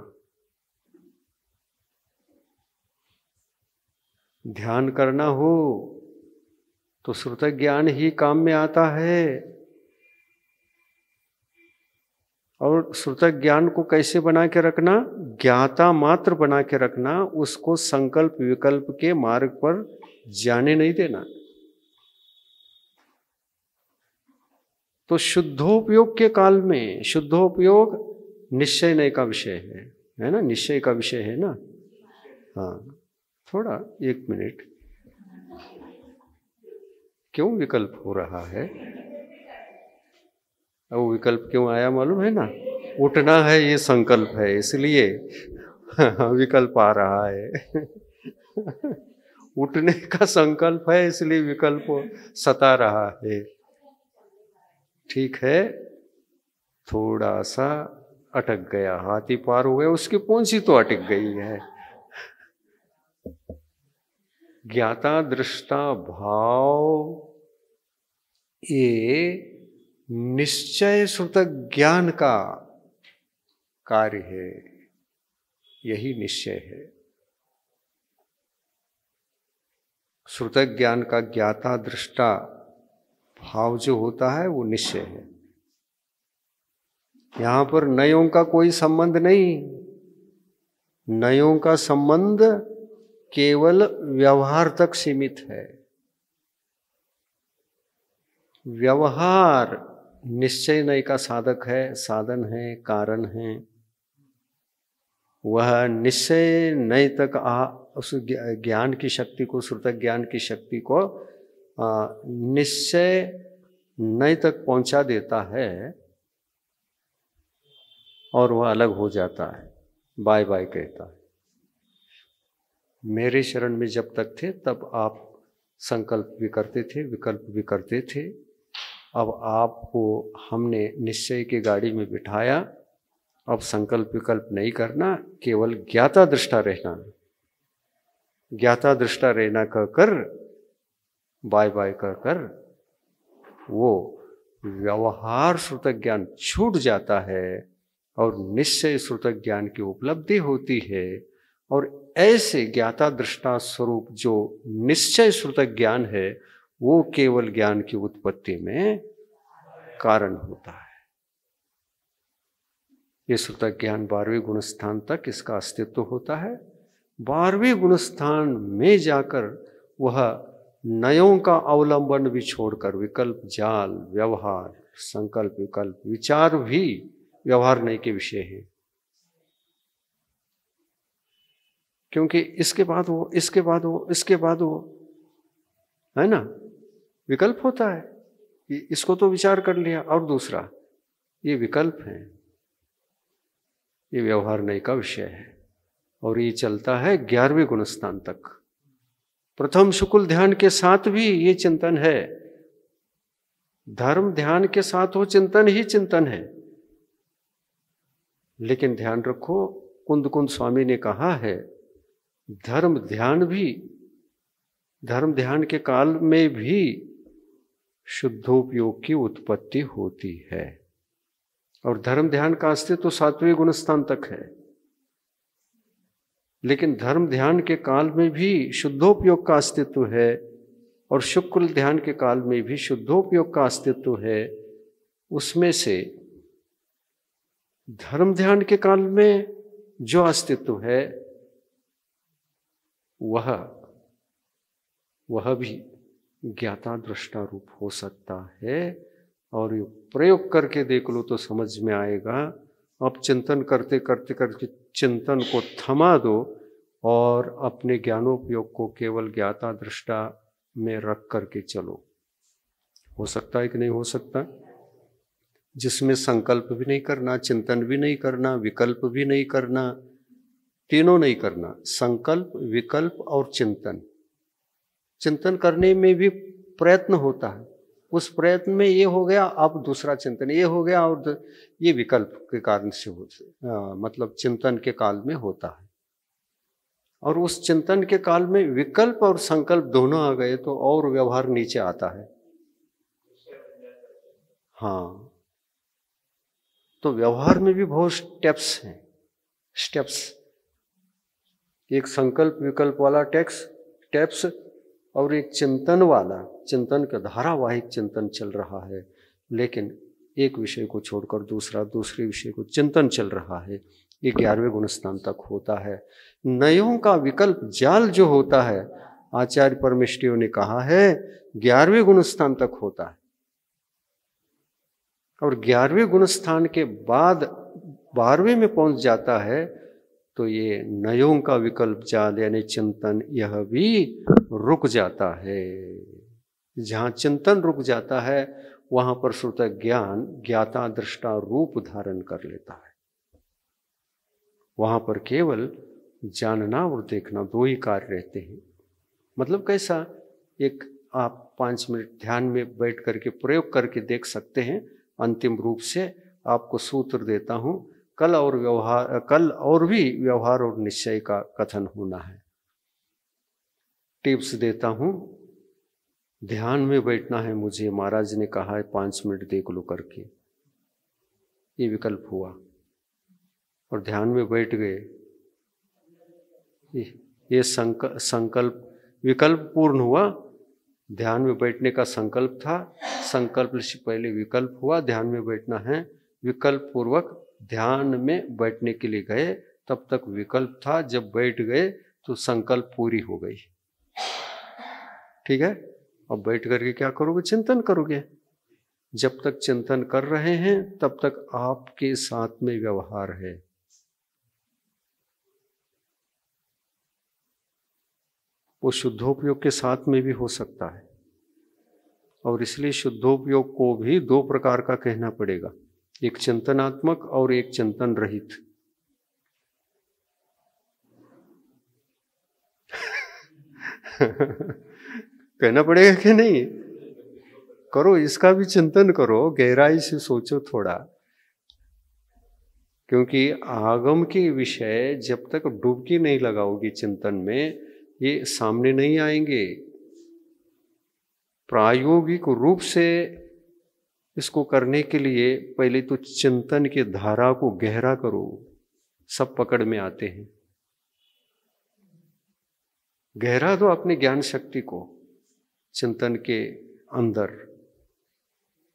ध्यान करना हो तो श्रुत ज्ञान ही काम में आता है। और श्रुत ज्ञान को कैसे बना के रखना? ज्ञाता मात्र बना के रखना, उसको संकल्प विकल्प के मार्ग पर जाने नहीं देना। तो शुद्धोपयोग के काल में, शुद्धोपयोग निश्चय नहीं का विषय है ना, निश्चय का विषय है ना। हाँ, थोड़ा 1 मिनट, क्यों विकल्प हो रहा है? अब वो विकल्प क्यों आया मालूम है ना? उठना है ये संकल्प है, इसलिए विकल्प आ रहा है। उठने का संकल्प है, इसलिए विकल्प सता रहा है। ठीक है, थोड़ा सा अटक गया, हाथी पार हो गया, उसकी पूंछ ही तो अटक गई है। ज्ञाता दृष्टा भाव ये निश्चय श्रुत ज्ञान का कार्य है, यही निश्चय है। श्रुत ज्ञान का ज्ञाता दृष्टा भाव जो होता है वो निश्चय है। यहां पर नयों का कोई संबंध नहीं, नयों का संबंध केवल व्यवहार तक सीमित है। व्यवहार निश्चय नय का साधक है, साधन है, कारण है। वह निश्चय नय तक उस ज्ञान की शक्ति को, श्रुत ज्ञान की शक्ति को निश्चय नय तक पहुंचा देता है और वह अलग हो जाता है, बाय बाय कहता है। मेरे शरण में जब तक थे तब आप संकल्प भी करते थे, विकल्प भी करते थे। अब आपको हमने निश्चय की गाड़ी में बिठाया, अब संकल्प विकल्प नहीं करना, केवल ज्ञाता दृष्टा रहना। ज्ञाता दृष्टा रहना कहकर, बाय बाय कहकर वो व्यवहार श्रुत ज्ञान छूट जाता है और निश्चय श्रुत ज्ञान की उपलब्धि होती है। और ऐसे ज्ञाता दृष्टा स्वरूप जो निश्चय श्रुत ज्ञान है, वो केवल ज्ञान की उत्पत्ति में कारण होता है। ये श्रुत ज्ञान 12वें गुणस्थान तक इसका अस्तित्व होता है। 12वें गुणस्थान में जाकर वह नयों का अवलंबन भी छोड़कर विकल्प जाल, व्यवहार, संकल्प विकल्प, विचार भी व्यवहार नहीं के विषय है। क्योंकि इसके बाद वो, इसके बाद वो, इसके बाद वो, है ना, विकल्प होता है। इसको तो विचार कर लिया और दूसरा, ये विकल्प है, ये व्यवहार नहीं का विषय है। और ये चलता है 11वें गुणस्थान तक। प्रथम शुक्ल ध्यान के साथ भी ये चिंतन है, धर्म ध्यान के साथ वो चिंतन ही चिंतन है। लेकिन ध्यान रखो, कुंद कुंद स्वामी ने कहा है, धर्म ध्यान के काल में भी शुद्धोपयोग की उत्पत्ति होती है। और धर्म ध्यान का अस्तित्व तो 7वें गुणस्थान तक है। लेकिन धर्म ध्यान के काल में भी शुद्धोपयोग का अस्तित्व है और शुक्ल ध्यान के काल में भी शुद्धोपयोग का अस्तित्व है। उसमें से धर्म ध्यान के काल में जो अस्तित्व है वह भी ज्ञाता दृष्टा रूप हो सकता है। और ये प्रयोग करके देख लो तो समझ में आएगा। अब चिंतन करते करते करते चिंतन को थमा दो और अपने ज्ञानोपयोग को केवल ज्ञाता दृष्टा में रख करके चलो। हो सकता है कि नहीं हो सकता? जिसमें संकल्प भी नहीं करना, चिंतन भी नहीं करना, विकल्प भी नहीं करना, तीनों नहीं करना, संकल्प, विकल्प और चिंतन। चिंतन करने में भी प्रयत्न होता है, उस प्रयत्न में ये हो गया, अब दूसरा चिंतन ये हो गया, और ये विकल्प के कारण से मतलब चिंतन के काल में होता है। और उस चिंतन के काल में विकल्प और संकल्प दोनों आ गए तो और व्यवहार नीचे आता है। हाँ, तो व्यवहार में भी बहुत स्टेप्स हैं, स्टेप्स। एक संकल्प विकल्प वाला स्टेप्स और एक चिंतन वाला, चिंतन का धारावाहिक चिंतन चल रहा है, लेकिन एक विषय को छोड़कर दूसरे विषय को चिंतन चल रहा है। ये 11वें गुणस्थान तक होता है। नयों का विकल्प जाल जो होता है, आचार्य परमेष्ठियों ने कहा है 11वें गुणस्थान तक होता है। और 11वें गुणस्थान के बाद 12वें में पहुंच जाता है तो ये नयों का विकल्प जाल यानी चिंतन, यह भी रुक जाता है। जहां चिंतन रुक जाता है वहां पर श्रुत ज्ञान ज्ञाता दृष्टा रूप धारण कर लेता है। वहां पर केवल जानना और देखना दो ही कार्य रहते हैं। मतलब कैसा? एक आप 5 मिनट ध्यान में बैठ करके प्रयोग करके देख सकते हैं। अंतिम रूप से आपको सूत्र देता हूं, कल और भी व्यवहार और निश्चय का कथन होना है। टिप्स देता हूं, ध्यान में बैठना है मुझे, महाराज ने कहा है 5 मिनट देख लो करके, ये विकल्प हुआ और ध्यान में बैठ गए, ये संकल्प विकल्प पूर्ण हुआ। ध्यान में बैठने का संकल्प था, संकल्प से पहले विकल्प हुआ, ध्यान में बैठना है, विकल्प पूर्वक ध्यान में बैठने के लिए गए, तब तक विकल्प था, जब बैठ गए तो संकल्प पूरी हो गई। ठीक है? अब बैठ करके क्या करोगे? चिंतन करोगे। जब तक चिंतन कर रहे हैं तब तक आपके साथ में व्यवहार है। वो शुद्धोपयोग के साथ में भी हो सकता है, और इसलिए शुद्धोपयोग को भी 2 प्रकार का कहना पड़ेगा, एक चिंतनात्मक और एक चिंतन रहित। कहना पड़ेगा कि नहीं? करो, इसका भी चिंतन करो, गहराई से सोचो थोड़ा, क्योंकि आगम के विषय जब तक डुबकी नहीं लगाओगी चिंतन में, ये सामने नहीं आएंगे। प्रायोगिक रूप से इसको करने के लिए पहले तो चिंतन की धारा को गहरा करो, सब पकड़ में आते हैं। गहरा दो अपनी ज्ञान शक्ति को चिंतन के अंदर,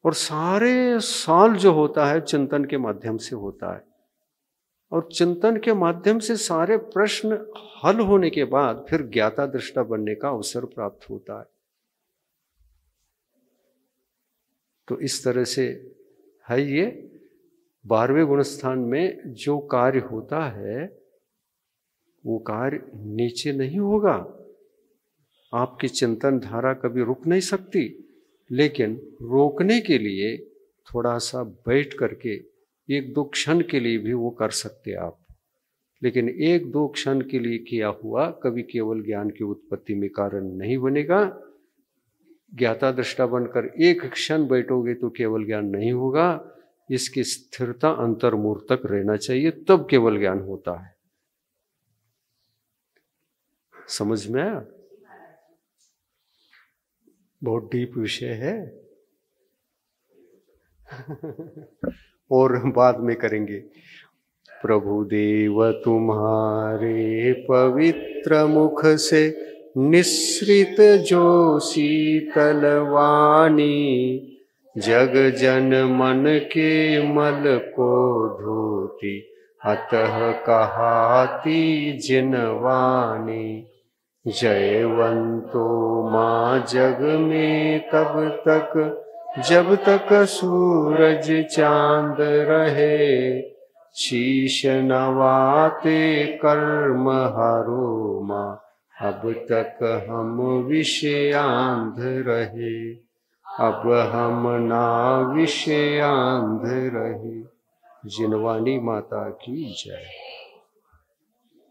और सारे साल जो होता है चिंतन के माध्यम से होता है, और चिंतन के माध्यम से सारे प्रश्न हल होने के बाद फिर ज्ञाता दृष्टा बनने का अवसर प्राप्त होता है। तो इस तरह से है ये 12वें गुणस्थान में जो कार्य होता है वो कार्य नीचे नहीं होगा। आपकी चिंतन धारा कभी रुक नहीं सकती, लेकिन रोकने के लिए थोड़ा सा बैठ करके 1-2 क्षण के लिए भी वो कर सकते आप। लेकिन 1-2 क्षण के लिए किया हुआ कभी केवल ज्ञान की उत्पत्ति में कारण नहीं बनेगा। ज्ञाता दृष्टा बनकर 1 क्षण बैठोगे तो केवल ज्ञान नहीं होगा। इसकी स्थिरता अंतर्मूर्त तक रहना चाहिए, तब केवल ज्ञान होता है। समझ में आया? बहुत डीप विषय है। और बाद में करेंगे। प्रभु देव तुम्हारे पवित्र मुख से निसृत जो शीतल वाणी, जग जन मन के मल को धोती, अतः कहाती जिन वाणी। जयवंतो माँ जग में तब तक जब तक सूरज चांद रहे, शीश नवाते कर्म हरो माँ अब तक हम विषयांध रहे, अब हम ना विषयांध रहे। जिनवानी माता की जय।